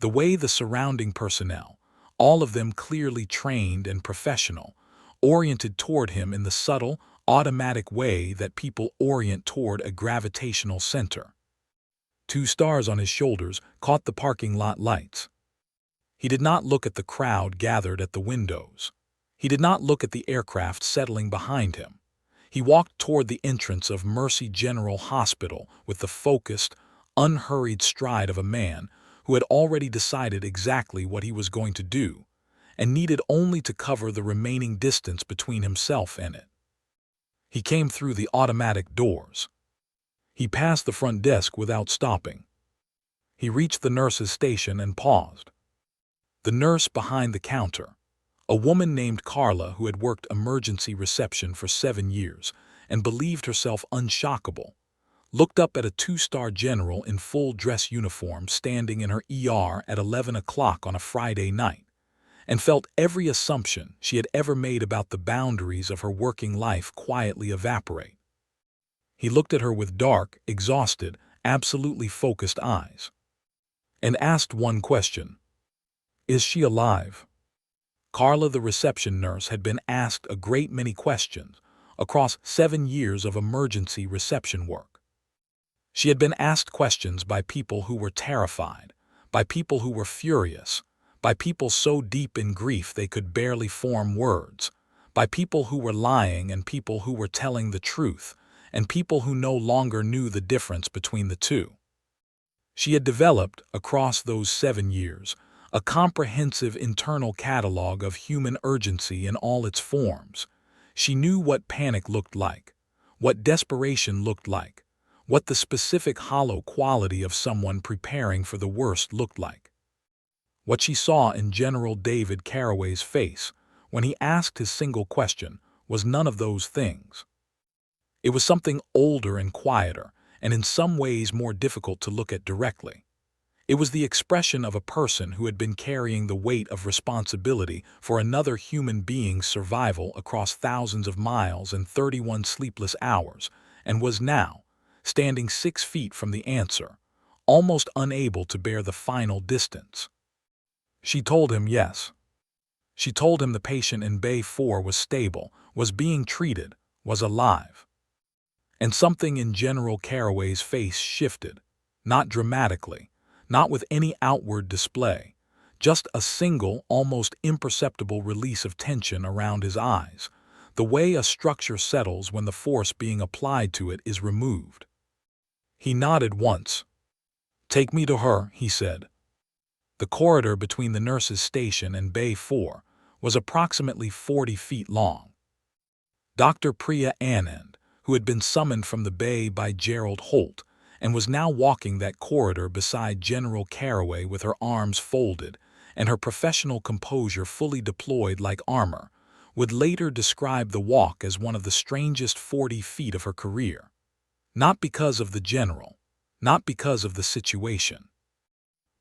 [SPEAKER 1] The way the surrounding personnel, all of them clearly trained and professional, oriented toward him in the subtle, automatic way that people orient toward a gravitational center. 2 stars on his shoulders caught the parking lot lights. He did not look at the crowd gathered at the windows. He did not look at the aircraft settling behind him. He walked toward the entrance of Mercy General Hospital with the focused, unhurried stride of a man who had already decided exactly what he was going to do and needed only to cover the remaining distance between himself and it. He came through the automatic doors. He passed the front desk without stopping. He reached the nurse's station and paused. The nurse behind the counter, a woman named Carla who had worked emergency reception for 7 years and believed herself unshockable, looked up at a 2-star general in full dress uniform standing in her ER at 11 o'clock on a Friday night, and felt every assumption she had ever made about the boundaries of her working life quietly evaporate. He looked at her with dark, exhausted, absolutely focused eyes, and asked one question. Is she alive? Carla, the reception nurse, had been asked a great many questions across 7 years of emergency reception work. She had been asked questions by people who were terrified, by people who were furious, by people so deep in grief they could barely form words, by people who were lying and people who were telling the truth, and people who no longer knew the difference between the two. She had developed, across those 7 years, a comprehensive internal catalog of human urgency in all its forms. She knew what panic looked like, what desperation looked like, what the specific hollow quality of someone preparing for the worst looked like. What she saw in General David Caraway's face when he asked his single question was none of those things. It was something older and quieter, and in some ways more difficult to look at directly. It was the expression of a person who had been carrying the weight of responsibility for another human being's survival across thousands of miles and 31 sleepless hours, and was now, standing 6 feet from the answer, almost unable to bear the final distance. She told him yes. She told him the patient in Bay 4 was stable, was being treated, was alive. And something in General Caraway's face shifted, not dramatically, not with any outward display, just a single, almost imperceptible release of tension around his eyes, the way a structure settles when the force being applied to it is removed. He nodded once. "Take me to her," he said. The corridor between the nurse's station and Bay 4 was approximately 40 feet long. Dr. Priya Anand, who had been summoned from the bay by Gerald Holt, and was now walking that corridor beside General Caraway with her arms folded and her professional composure fully deployed like armor, would later describe the walk as one of the strangest 40 feet of her career. Not because of the general, not because of the situation,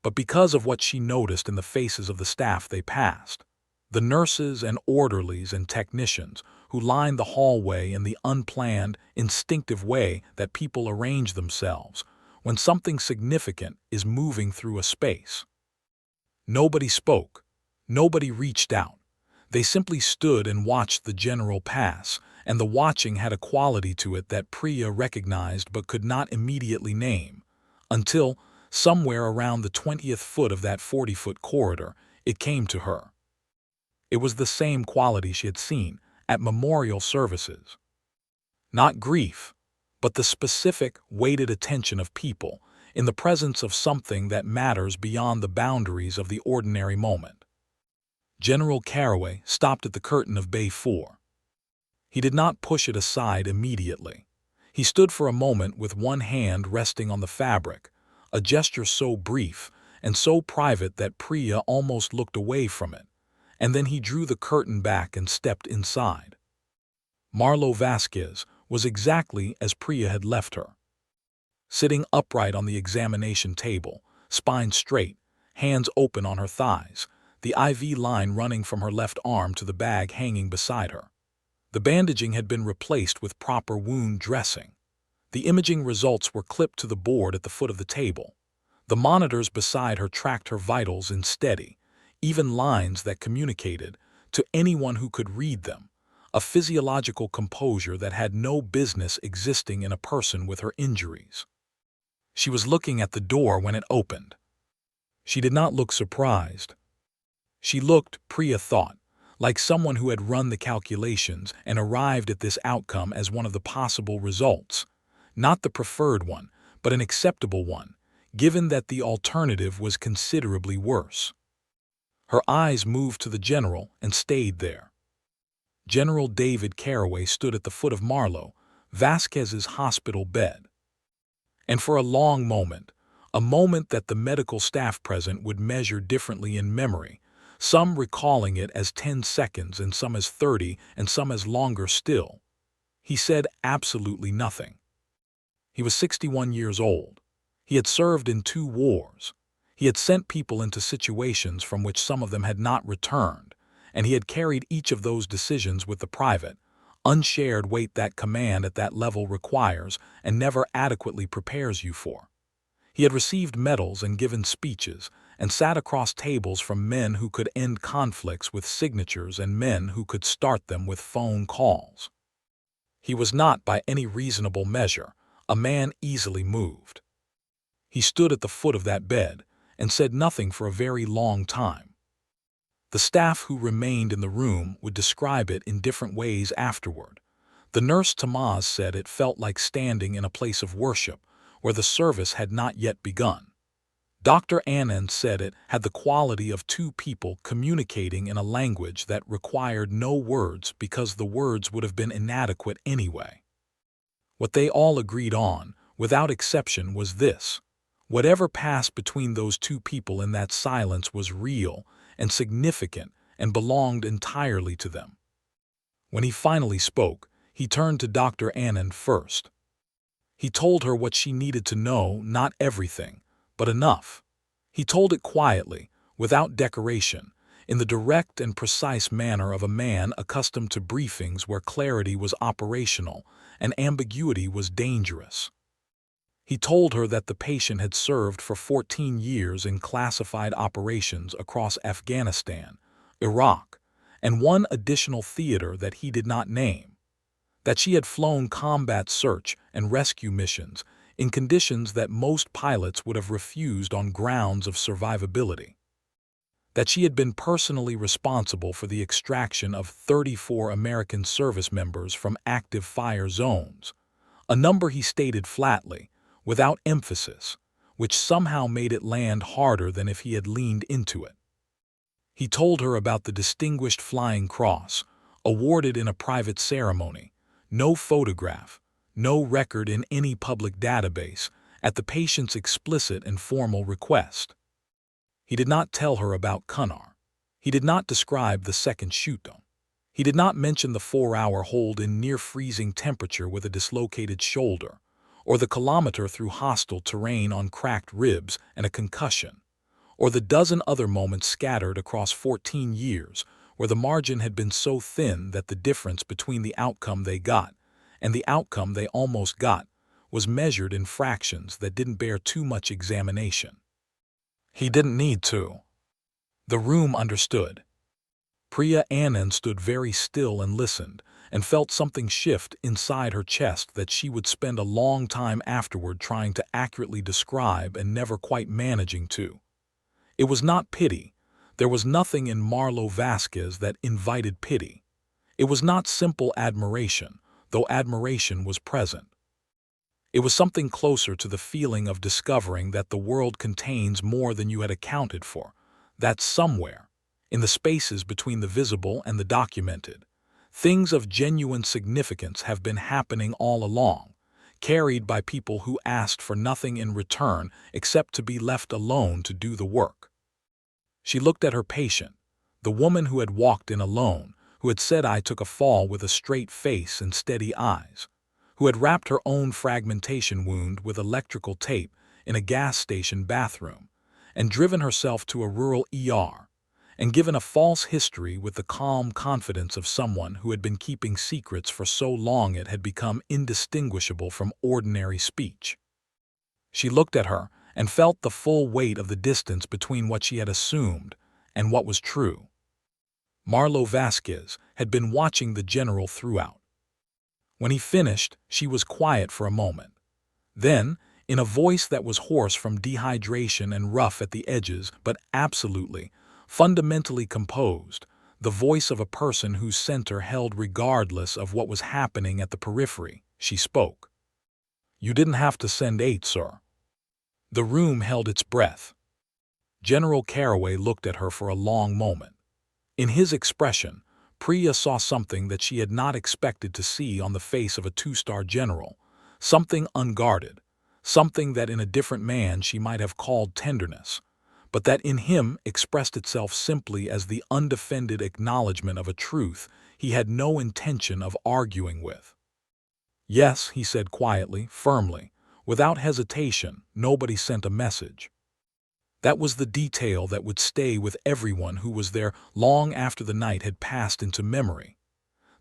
[SPEAKER 1] but because of what she noticed in the faces of the staff they passed, the nurses and orderlies and technicians who lined the hallway in the unplanned, instinctive way that people arrange themselves when something significant is moving through a space. Nobody spoke. Nobody reached out. They simply stood and watched the general pass, and the watching had a quality to it that Priya recognized but could not immediately name, until, somewhere around the 20th foot of that 40-foot corridor, it came to her. It was the same quality she had seen at memorial services. Not grief, but the specific, weighted attention of people in the presence of something that matters beyond the boundaries of the ordinary moment. General Caraway stopped at the curtain of Bay 4. He did not push it aside immediately. He stood for a moment with one hand resting on the fabric, a gesture so brief and so private that Priya almost looked away from it, and then he drew the curtain back and stepped inside. Marlo Vasquez was exactly as Priya had left her. Sitting upright on the examination table, spine straight, hands open on her thighs, the IV line running from her left arm to the bag hanging beside her. The bandaging had been replaced with proper wound dressing. The imaging results were clipped to the board at the foot of the table. The monitors beside her tracked her vitals in steady, even lines that communicated, to anyone who could read them, a physiological composure that had no business existing in a person with her injuries. She was looking at the door when it opened. She did not look surprised. She looked, Priya thought, like someone who had run the calculations and arrived at this outcome as one of the possible results, not the preferred one, but an acceptable one, given that the alternative was considerably worse. Her eyes moved to the general and stayed there. General David Caraway stood at the foot of Marlowe Vasquez's hospital bed. And for a long moment, a moment that the medical staff present would measure differently in memory, some recalling it as 10 seconds and some as 30 and some as longer still, he said absolutely nothing. He was 61 years old. He had served in 2 wars. He had sent people into situations from which some of them had not returned, and he had carried each of those decisions with the private, unshared weight that command at that level requires and never adequately prepares you for. He had received medals and given speeches, and sat across tables from men who could end conflicts with signatures and men who could start them with phone calls. He was not, by any reasonable measure, a man easily moved. He stood at the foot of that bed and said nothing for a very long time. The staff who remained in the room would describe it in different ways afterward. The nurse Tamaz said it felt like standing in a place of worship where the service had not yet begun. Dr. Anand said it had the quality of 2 people communicating in a language that required no words because the words would have been inadequate anyway. What they all agreed on, without exception, was this: whatever passed between those 2 people in that silence was real and significant and belonged entirely to them. When he finally spoke, he turned to Dr. Anand first. He told her what she needed to know, not everything, but enough. He told it quietly, without decoration, in the direct and precise manner of a man accustomed to briefings where clarity was operational and ambiguity was dangerous. He told her that the patient had served for 14 years in classified operations across Afghanistan, Iraq, and 1 additional theater that he did not name, that she had flown combat search and rescue missions in conditions that most pilots would have refused on grounds of survivability, that she had been personally responsible for the extraction of 34 American service members from active fire zones, a number he stated flatly, without emphasis, which somehow made it land harder than if he had leaned into it. He told her about the Distinguished Flying Cross, awarded in a private ceremony, no photograph, no record in any public database, at the patient's explicit and formal request. He did not tell her about Kunar. He did not describe the second shoot-down. He did not mention the 4-hour hold in near-freezing temperature with a dislocated shoulder, or the kilometer through hostile terrain on cracked ribs and a concussion, or the dozen other moments scattered across 14 years where the margin had been so thin that the difference between the outcome they got and the outcome they almost got was measured in fractions that didn't bear too much examination. He didn't need to. The room understood. Priya Anand stood very still and listened, and felt something shift inside her chest that she would spend a long time afterward trying to accurately describe and never quite managing to. It was not pity. There was nothing in Marlowe Vasquez that invited pity. It was not simple admiration, though admiration was present. It was something closer to the feeling of discovering that the world contains more than you had accounted for, that somewhere, in the spaces between the visible and the documented, things of genuine significance have been happening all along, carried by people who asked for nothing in return except to be left alone to do the work. She looked at her patient, the woman who had walked in alone, who had said I took a fall with a straight face and steady eyes, who had wrapped her own fragmentation wound with electrical tape in a gas station bathroom, and driven herself to a rural ER, and given a false history with the calm confidence of someone who had been keeping secrets for so long it had become indistinguishable from ordinary speech. She looked at her and felt the full weight of the distance between what she had assumed and what was true. Marlo Vasquez had been watching the general throughout. When he finished, she was quiet for a moment. Then, in a voice that was hoarse from dehydration and rough at the edges, but absolutely, fundamentally composed, the voice of a person whose center held regardless of what was happening at the periphery, she spoke. "You didn't have to send 8, sir." The room held its breath. General Caraway looked at her for a long moment. In his expression, Priya saw something that she had not expected to see on the face of a two-star general, something unguarded, something that in a different man she might have called tenderness, but that in him expressed itself simply as the undefended acknowledgement of a truth he had no intention of arguing with. "Yes," he said quietly, firmly, without hesitation. Nobody sent a message. That was the detail that would stay with everyone who was there long after the night had passed into memory.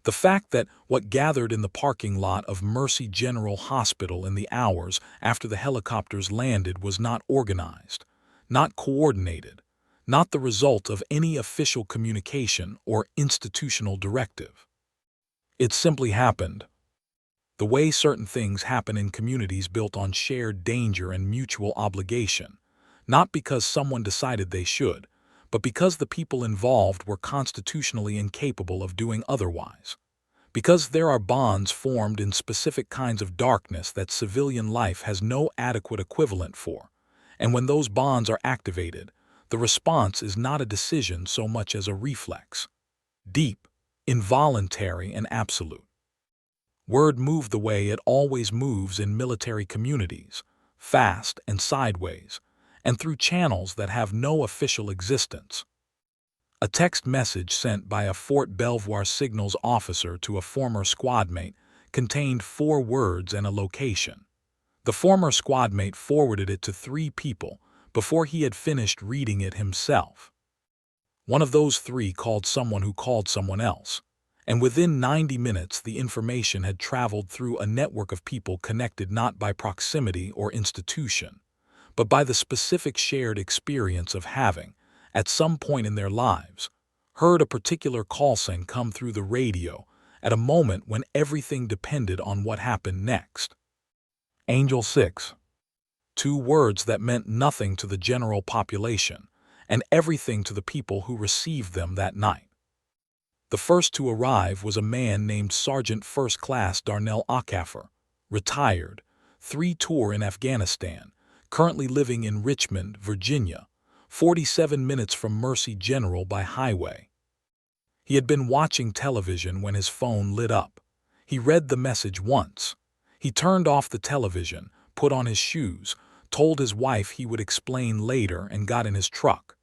[SPEAKER 1] The fact that what gathered in the parking lot of Mercy General Hospital in the hours after the helicopters landed was not organized, not coordinated, not the result of any official communication or institutional directive. It simply happened. The way certain things happen in communities built on shared danger and mutual obligation, not because someone decided they should, but because the people involved were constitutionally incapable of doing otherwise. Because there are bonds formed in specific kinds of darkness that civilian life has no adequate equivalent for, and when those bonds are activated, the response is not a decision so much as a reflex. Deep, involuntary, and absolute. Word moved the way it always moves in military communities, fast and sideways, and through channels that have no official existence. A text message sent by a Fort Belvoir signals officer to a former squadmate contained 4 words and a location. The former squadmate forwarded it to 3 people before he had finished reading it himself. One of those 3 called someone who called someone else, and within 90 minutes the information had traveled through a network of people connected not by proximity or institution, but by the specific shared experience of having, at some point in their lives, heard a particular call sign come through the radio at a moment when everything depended on what happened next. Angel 6. 2 words that meant nothing to the general population, and everything to the people who received them that night. The first to arrive was a man named Sergeant First Class Darnell Akaffer, retired, 3 tour in Afghanistan, currently living in Richmond, Virginia, 47 minutes from Mercy General by highway. He had been watching television when his phone lit up. He read the message once. He turned off the television, put on his shoes, told his wife he would explain later, and got in his truck.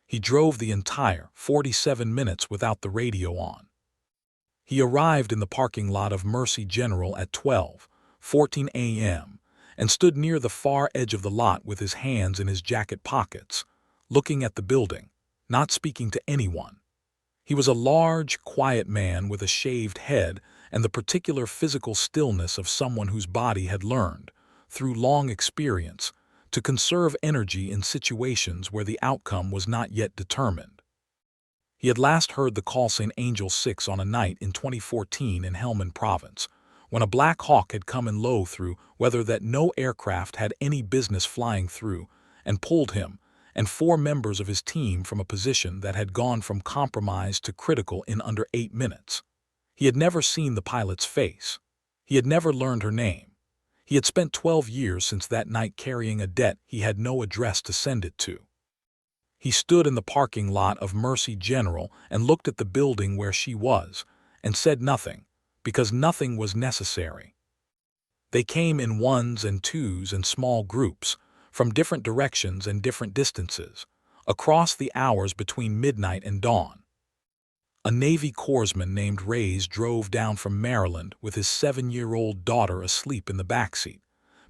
[SPEAKER 1] He drove the entire 47 minutes without the radio on. He arrived in the parking lot of Mercy General at 12:14 a.m. and stood near the far edge of the lot with his hands in his jacket pockets, looking at the building, not speaking to anyone. He was a large, quiet man with a shaved head and the particular physical stillness of someone whose body had learned, through long experience, to conserve energy in situations where the outcome was not yet determined. He had last heard the call sign Angel 6 on a night in 2014 in Helmand Province, when a Black Hawk had come in low through weather that no aircraft had any business flying through, and pulled him and 4 members of his team from a position that had gone from compromised to critical in under 8 minutes. He had never seen the pilot's face. He had never learned her name. He had spent 12 years since that night carrying a debt he had no address to send it to. He stood in the parking lot of Mercy General and looked at the building where she was, and said nothing, because nothing was necessary. They came in 1s and 2s and small groups, from different directions and different distances, across the hours between midnight and dawn. A Navy corpsman named Reyes drove down from Maryland with his 7-year-old daughter asleep in the backseat,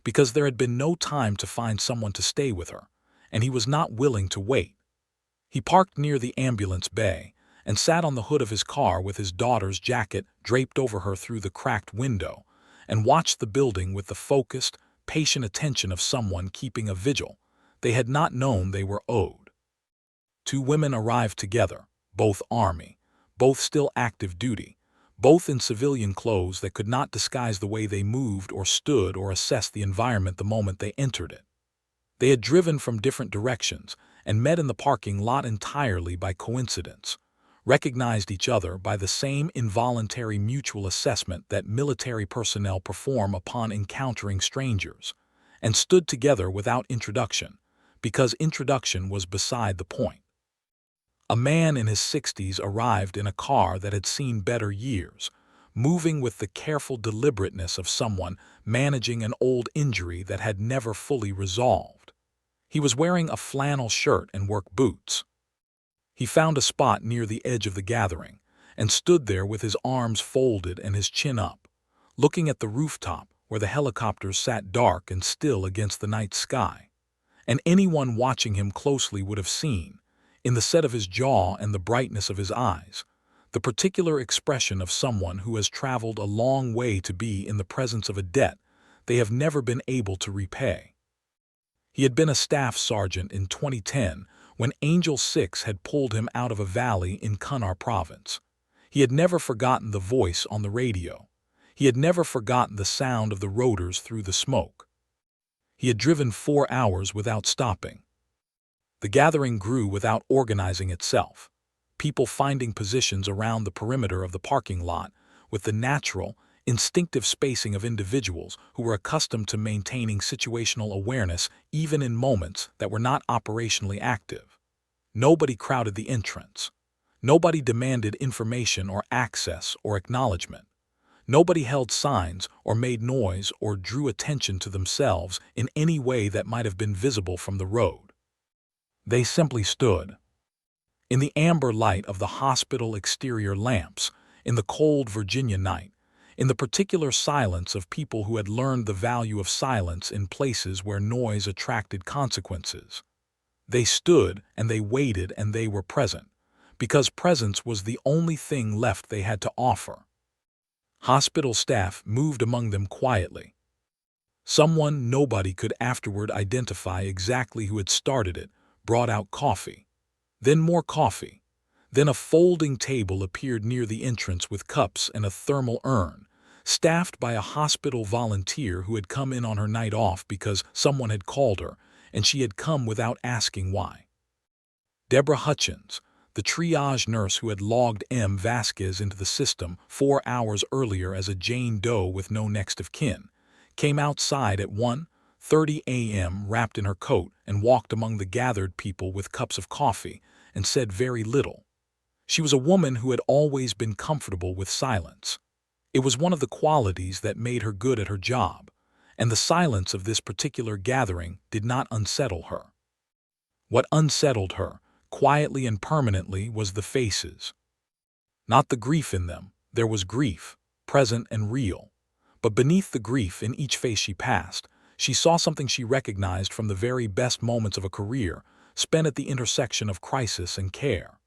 [SPEAKER 1] because there had been no time to find someone to stay with her, and he was not willing to wait. He parked near the ambulance bay and sat on the hood of his car with his daughter's jacket draped over her through the cracked window and watched the building with the focused, patient attention of someone keeping a vigil they had not known they were owed. Two women arrived together, both Army, both still active duty, both in civilian clothes that could not disguise the way they moved or stood or assessed the environment the moment they entered it. They had driven from different directions and met in the parking lot entirely by coincidence, recognized each other by the same involuntary mutual assessment that military personnel perform upon encountering strangers, and stood together without introduction, because introduction was beside the point. A man in his 60s arrived in a car that had seen better years, moving with the careful deliberateness of someone managing an old injury that had never fully resolved. He was wearing a flannel shirt and work boots. He found a spot near the edge of the gathering and stood there with his arms folded and his chin up, looking at the rooftop where the helicopters sat dark and still against the night sky. And anyone watching him closely would have seen, in the set of his jaw and the brightness of his eyes, the particular expression of someone who has traveled a long way to be in the presence of a debt they have never been able to repay. He had been a staff sergeant in 2010 when Angel 6 had pulled him out of a valley in Kunar province. He had never forgotten the voice on the radio. He had never forgotten the sound of the rotors through the smoke. He had driven 4 hours without stopping. The gathering grew without organizing itself, people finding positions around the perimeter of the parking lot with the natural, instinctive spacing of individuals who were accustomed to maintaining situational awareness even in moments that were not operationally active. Nobody crowded the entrance. Nobody demanded information or access or acknowledgement. Nobody held signs or made noise or drew attention to themselves in any way that might have been visible from the road. They simply stood. In the amber light of the hospital exterior lamps, in the cold Virginia night, in the particular silence of people who had learned the value of silence in places where noise attracted consequences. They stood and they waited and they were present, because presence was the only thing left they had to offer. Hospital staff moved among them quietly. Someone nobody could afterward identify exactly who had started it brought out coffee, then more coffee. Then a folding table appeared near the entrance with cups and a thermal urn, staffed by a hospital volunteer who had come in on her night off because someone had called her, and she had come without asking why. Deborah Hutchins, the triage nurse who had logged M. Vasquez into the system 4 hours earlier as a Jane Doe with no next of kin, came outside at 1:30 a.m. wrapped in her coat and walked among the gathered people with cups of coffee and said very little. She was a woman who had always been comfortable with silence. It was one of the qualities that made her good at her job, and the silence of this particular gathering did not unsettle her. What unsettled her, quietly and permanently, was the faces. Not the grief in them. There was grief, present and real. But beneath the grief in each face she passed, she saw something she recognized from the very best moments of a career spent at the intersection of crisis and care.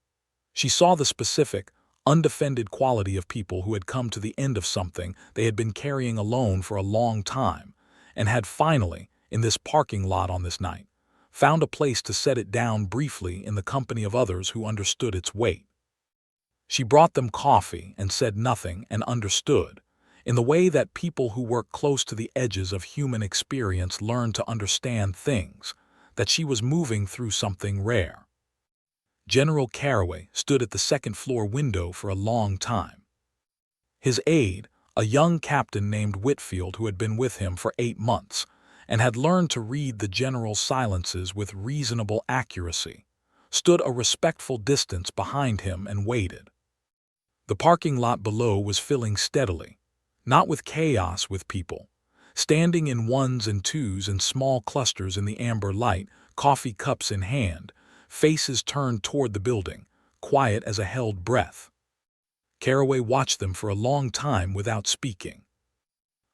[SPEAKER 1] She saw the specific, undefended quality of people who had come to the end of something they had been carrying alone for a long time, and had finally, in this parking lot on this night, found a place to set it down briefly in the company of others who understood its weight. She brought them coffee and said nothing and understood, in the way that people who work close to the edges of human experience learn to understand things, that she was moving through something rare. General Caraway stood at the second-floor window for a long time. His aide, a young captain named Whitfield who had been with him for 8 months and had learned to read the general's silences with reasonable accuracy, stood a respectful distance behind him and waited. The parking lot below was filling steadily, not with chaos, with people, standing in ones and twos and small clusters in the amber light, coffee cups in hand, faces turned toward the building, quiet as a held breath. Caraway watched them for a long time without speaking.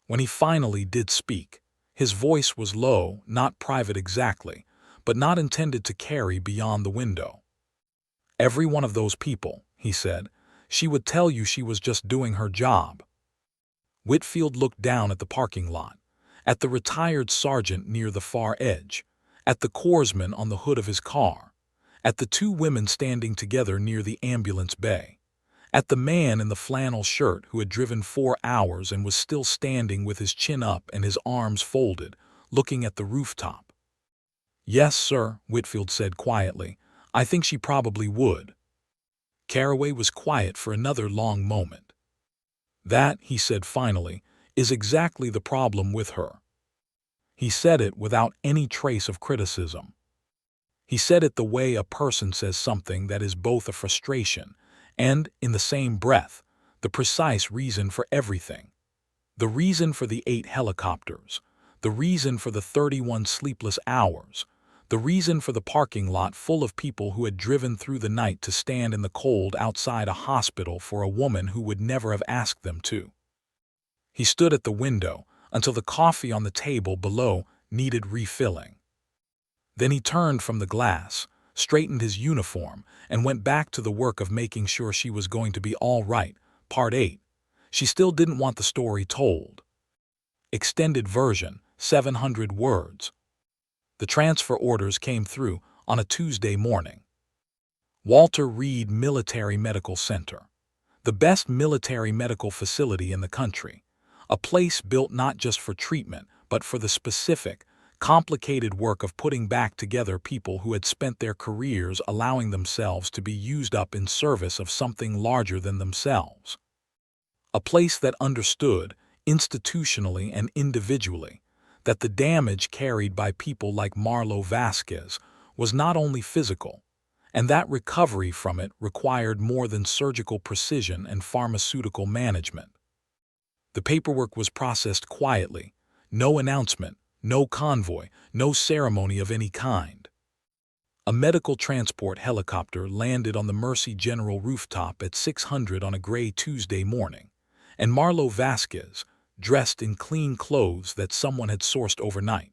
[SPEAKER 1] When he finally did speak, his voice was low, not private exactly, but not intended to carry beyond the window. Every one of those people, he said. She would tell you she was just doing her job. Whitfield looked down at the parking lot, at the retired sergeant near the far edge, at the corpsman on the hood of his car, at the two women standing together near the ambulance bay, at the man in the flannel shirt who had driven 4 hours and was still standing with his chin up and his arms folded, looking at the rooftop. "Yes, sir," Whitfield said quietly. "I think she probably would." Carraway was quiet for another long moment. "That," he said finally, "is exactly the problem with her." He said it without any trace of criticism. He said it the way a person says something that is both a frustration and, in the same breath, the precise reason for everything. The reason for the 8 helicopters, the reason for the 31 sleepless hours, the reason for the parking lot full of people who had driven through the night to stand in the cold outside a hospital for a woman who would never have asked them to. He stood at the window until the coffee on the table below needed refilling. Then he turned from the glass, straightened his uniform, and went back to the work of making sure she was going to be all right. Part 8. She still didn't want the story told. Extended version, 700 words. The transfer orders came through on a Tuesday morning. Walter Reed Military Medical Center. The best military medical facility in the country. A place built not just for treatment, but for the specific, complicated work of putting back together people who had spent their careers allowing themselves to be used up in service of something larger than themselves. A place that understood, institutionally and individually, that the damage carried by people like Marlo Vasquez was not only physical, and that recovery from it required more than surgical precision and pharmaceutical management. The paperwork was processed quietly, no announcement, no convoy, no ceremony of any kind. A medical transport helicopter landed on the Mercy General rooftop at 600 on a gray Tuesday morning, and Marlo Vasquez, dressed in clean clothes that someone had sourced overnight,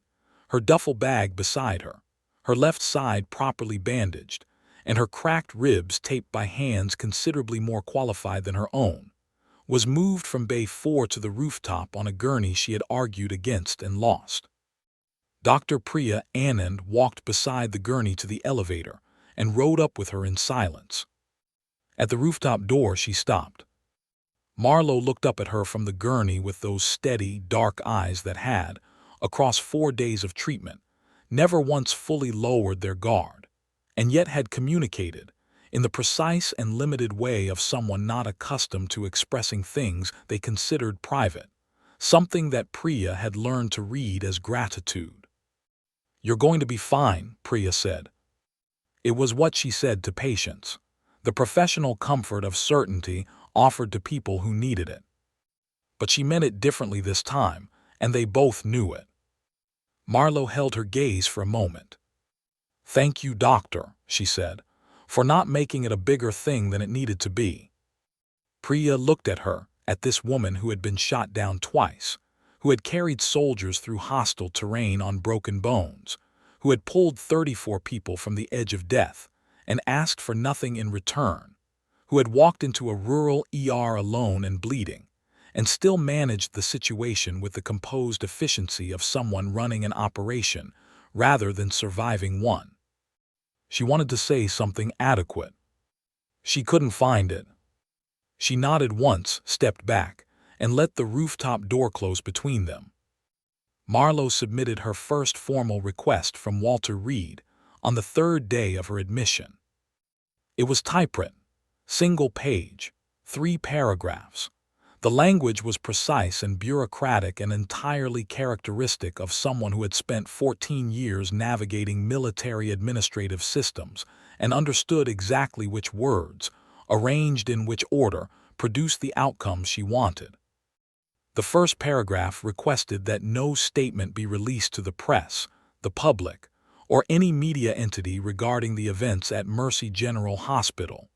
[SPEAKER 1] her duffel bag beside her, her left side properly bandaged, and her cracked ribs taped by hands considerably more qualified than her own, was moved from Bay 4 to the rooftop on a gurney she had argued against and lost. Dr. Priya Anand walked beside the gurney to the elevator and rode up with her in silence. At the rooftop door she stopped. Marlo looked up at her from the gurney with those steady, dark eyes that had, across 4 days of treatment, never once fully lowered their guard, and yet had communicated, in the precise and limited way of someone not accustomed to expressing things they considered private, something that Priya had learned to read as gratitude. "You're going to be fine," Priya said. It was what she said to patients, the professional comfort of certainty offered to people who needed it. But she meant it differently this time, and they both knew it. Marlo held her gaze for a moment. "Thank you, doctor," she said, "for not making it a bigger thing than it needed to be." Priya looked at her, at this woman who had been shot down twice, who had carried soldiers through hostile terrain on broken bones, who had pulled 34 people from the edge of death and asked for nothing in return, who had walked into a rural ER alone and bleeding, and still managed the situation with the composed efficiency of someone running an operation rather than surviving one. She wanted to say something adequate. She couldn't find it. She nodded once, stepped back, and let the rooftop door close between them. Marlo submitted her first formal request from Walter Reed on the 3rd day of her admission. It was typewritten, single page, 3 paragraphs. The language was precise and bureaucratic and entirely characteristic of someone who had spent 14 years navigating military administrative systems and understood exactly which words, arranged in which order, produced the outcomes she wanted. The first paragraph requested that no statement be released to the press, the public, or any media entity regarding the events at Mercy General Hospital,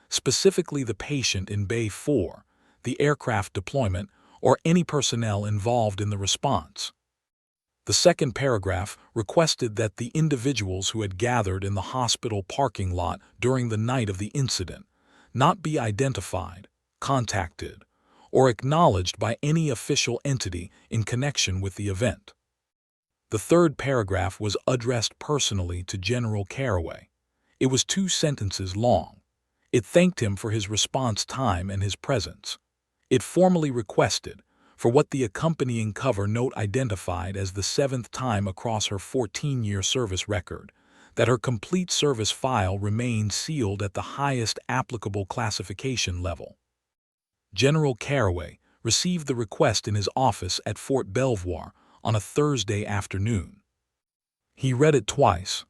[SPEAKER 1] specifically the patient in Bay 4, the aircraft deployment, or any personnel involved in the response. The second paragraph requested that the individuals who had gathered in the hospital parking lot during the night of the incident not be identified, contacted, or acknowledged by any official entity in connection with the event. The third paragraph was addressed personally to General Caraway. It was 2 sentences long. It thanked him for his response time and his presence. It formally requested, for what the accompanying cover note identified as the 7th time across her 14-year service record, that her complete service file remain sealed at the highest applicable classification level. General Caraway received the request in his office at Fort Belvoir on a Thursday afternoon. He read it twice.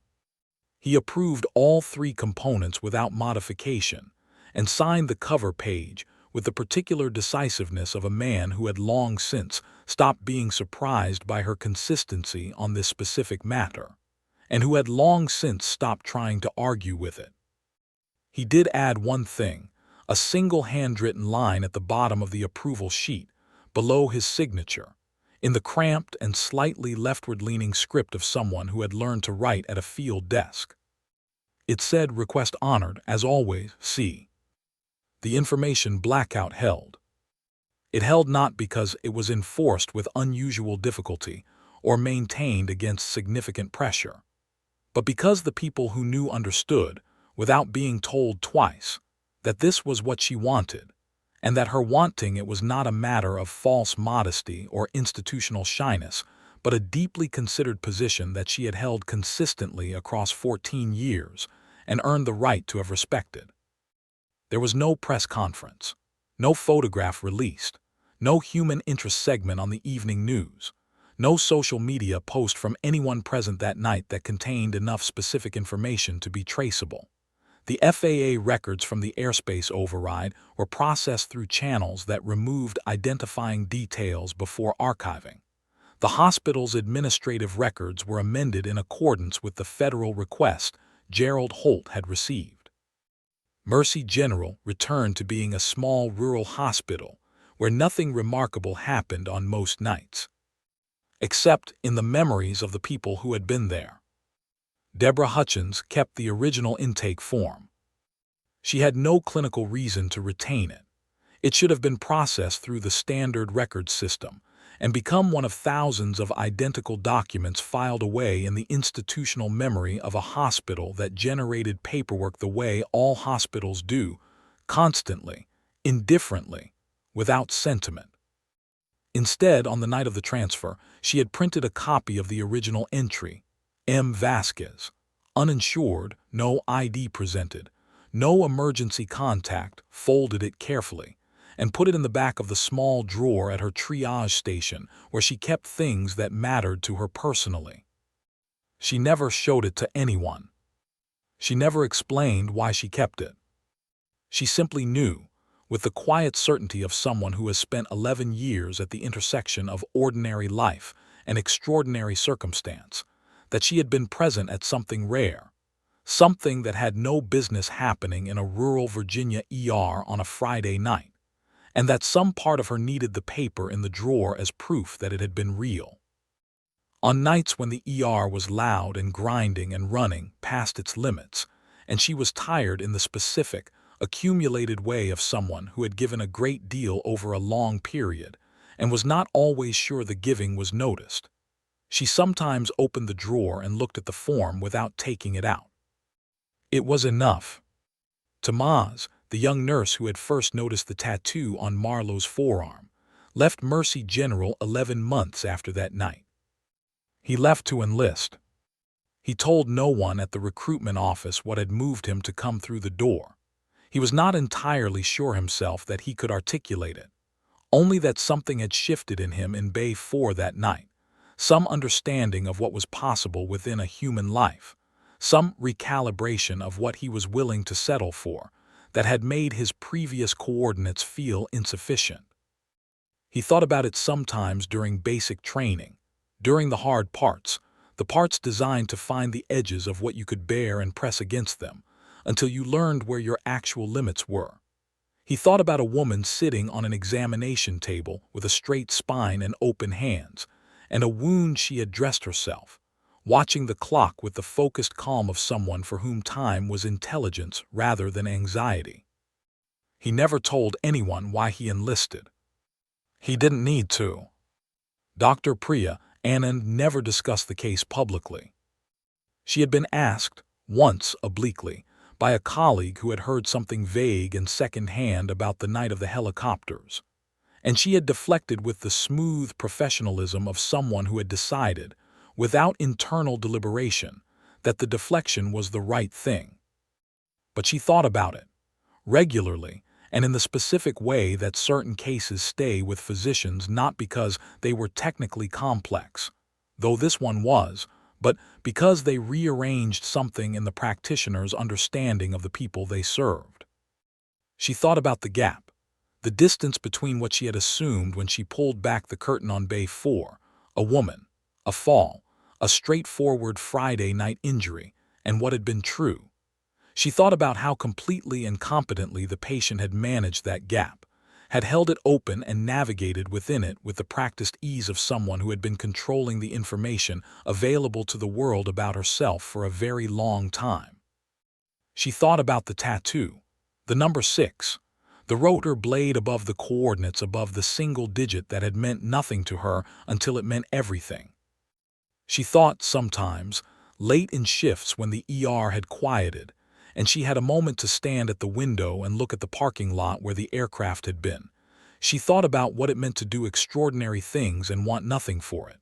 [SPEAKER 1] He approved all 3 components without modification and signed the cover page with the particular decisiveness of a man who had long since stopped being surprised by her consistency on this specific matter, and who had long since stopped trying to argue with it. He did add one thing, a single handwritten line at the bottom of the approval sheet, below his signature, in the cramped and slightly leftward-leaning script of someone who had learned to write at a field desk. It said, "Request honored, as always, C." The information blackout held. It held not because it was enforced with unusual difficulty or maintained against significant pressure, but because the people who knew understood, without being told twice, that this was what she wanted, and that her wanting it was not a matter of false modesty or institutional shyness, but a deeply considered position that she had held consistently across 14 years and earned the right to have respected. There was no press conference, no photograph released, no human interest segment on the evening news, no social media post from anyone present that night that contained enough specific information to be traceable. The FAA records from the airspace override were processed through channels that removed identifying details before archiving. The hospital's administrative records were amended in accordance with the federal request Gerald Holt had received. Mercy General returned to being a small rural hospital where nothing remarkable happened on most nights, except in the memories of the people who had been there. Deborah Hutchins kept the original intake form. She had no clinical reason to retain it. It should have been processed through the standard record system and become one of thousands of identical documents filed away in the institutional memory of a hospital that generated paperwork the way all hospitals do, constantly, indifferently, without sentiment. Instead, on the night of the transfer, she had printed a copy of the original entry, M. Vasquez, uninsured, no ID presented, no emergency contact, folded it carefully, and put it in the back of the small drawer at her triage station where she kept things that mattered to her personally. She never showed it to anyone. She never explained why she kept it. She simply knew, with the quiet certainty of someone who has spent 11 years at the intersection of ordinary life and extraordinary circumstance, that she had been present at something rare, something that had no business happening in a rural Virginia ER on a Friday night, and that some part of her needed the paper in the drawer as proof that it had been real. On nights when the ER was loud and grinding and running past its limits, and she was tired in the specific, accumulated way of someone who had given a great deal over a long period and was not always sure the giving was noticed, she sometimes opened the drawer and looked at the form without taking it out. It was enough. To Maz, the young nurse who had first noticed the tattoo on Marlowe's forearm, left Mercy General 11 months after that night. He left to enlist. He told no one at the recruitment office what had moved him to come through the door. He was not entirely sure himself that he could articulate it, only that something had shifted in him in Bay 4 that night, some understanding of what was possible within a human life, some recalibration of what he was willing to settle for, that had made his previous coordinates feel insufficient. He thought about it sometimes during basic training, during the hard parts, the parts designed to find the edges of what you could bear and press against them, until you learned where your actual limits were. He thought about a woman sitting on an examination table with a straight spine and open hands, and a wound she had dressed herself, watching the clock with the focused calm of someone for whom time was intelligence rather than anxiety. He never told anyone why he enlisted. He didn't need to. Dr. Priya Anand never discussed the case publicly. She had been asked, once obliquely, by a colleague who had heard something vague and second-hand about the night of the helicopters, and she had deflected with the smooth professionalism of someone who had decided, without internal deliberation, that the deflection was the right thing. But she thought about it, regularly, and in the specific way that certain cases stay with physicians not because they were technically complex, though this one was, but because they rearranged something in the practitioner's understanding of the people they served. She thought about the gap, the distance between what she had assumed when she pulled back the curtain on Bay 4, a woman, a fall, a straightforward Friday night injury, and what had been true. She thought about how completely and competently the patient had managed that gap, had held it open and navigated within it with the practiced ease of someone who had been controlling the information available to the world about herself for a very long time. She thought about the tattoo, the number 6, the rotor blade above the coordinates above the single digit that had meant nothing to her until it meant everything. She thought sometimes, late in shifts when the ER had quieted, and she had a moment to stand at the window and look at the parking lot where the aircraft had been. She thought about what it meant to do extraordinary things and want nothing for it.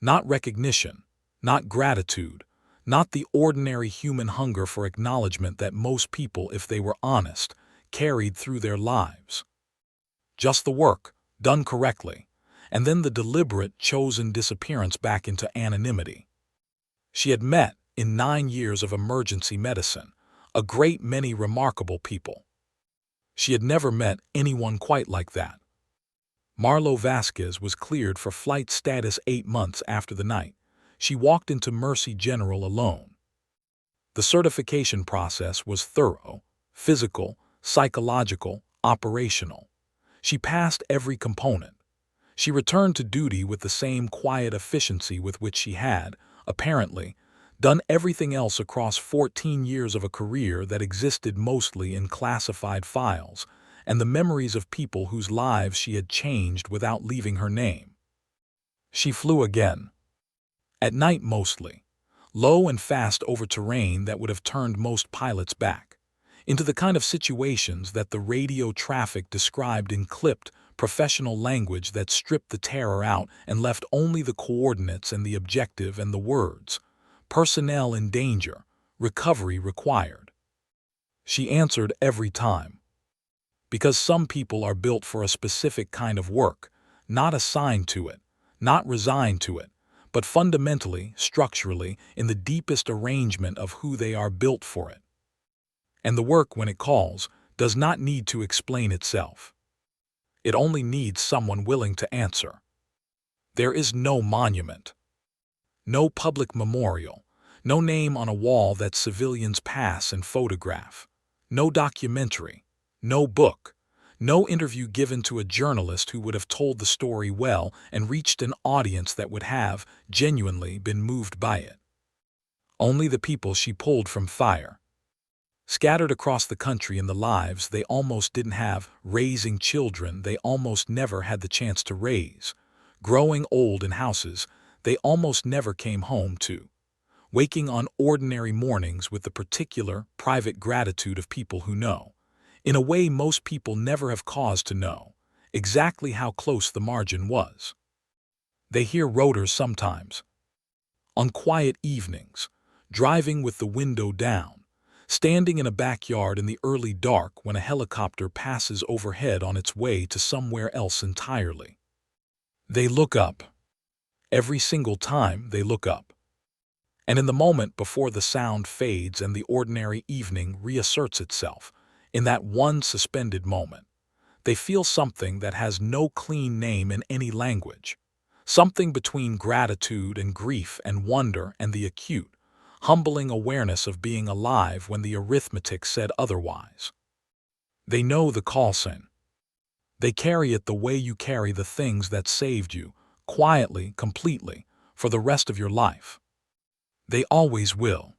[SPEAKER 1] Not recognition, not gratitude, not the ordinary human hunger for acknowledgement that most people, if they were honest, carried through their lives. Just the work, done correctly, and then the deliberate, chosen disappearance back into anonymity. She had met, in 9 years of emergency medicine, a great many remarkable people. She had never met anyone quite like that. Marlo Vasquez was cleared for flight status 8 months after the night. She walked into Mercy General alone. The certification process was thorough, physical, psychological, operational. She passed every component. She returned to duty with the same quiet efficiency with which she had, apparently, done everything else across 14 years of a career that existed mostly in classified files and the memories of people whose lives she had changed without leaving her name. She flew again. At night mostly, low and fast over terrain that would have turned most pilots back, into the kind of situations that the radio traffic described in clipped, professional language that stripped the terror out and left only the coordinates and the objective and the words. Personnel in danger, recovery required. She answered every time. Because some people are built for a specific kind of work, not assigned to it, not resigned to it, but fundamentally, structurally, in the deepest arrangement of who they are built for it. And the work, when it calls, does not need to explain itself. It only needs someone willing to answer. There is no monument, no public memorial, no name on a wall that civilians pass and photograph, no documentary, no book, no interview given to a journalist who would have told the story well and reached an audience that would have, genuinely, been moved by it. Only the people she pulled from fire. Scattered across the country in the lives they almost didn't have, raising children they almost never had the chance to raise, growing old in houses they almost never came home to, waking on ordinary mornings with the particular, private gratitude of people who know, in a way most people never have cause to know, exactly how close the margin was. They hear rotors sometimes. On quiet evenings, driving with the window down, standing in a backyard in the early dark when a helicopter passes overhead on its way to somewhere else entirely. They look up. Every single time they look up. And in the moment before the sound fades and the ordinary evening reasserts itself, in that one suspended moment, they feel something that has no clean name in any language, something between gratitude and grief and wonder and the acute, humbling awareness of being alive when the arithmetic said otherwise. They know the call sign. They carry it the way you carry the things that saved you, quietly, completely, for the rest of your life. They always will.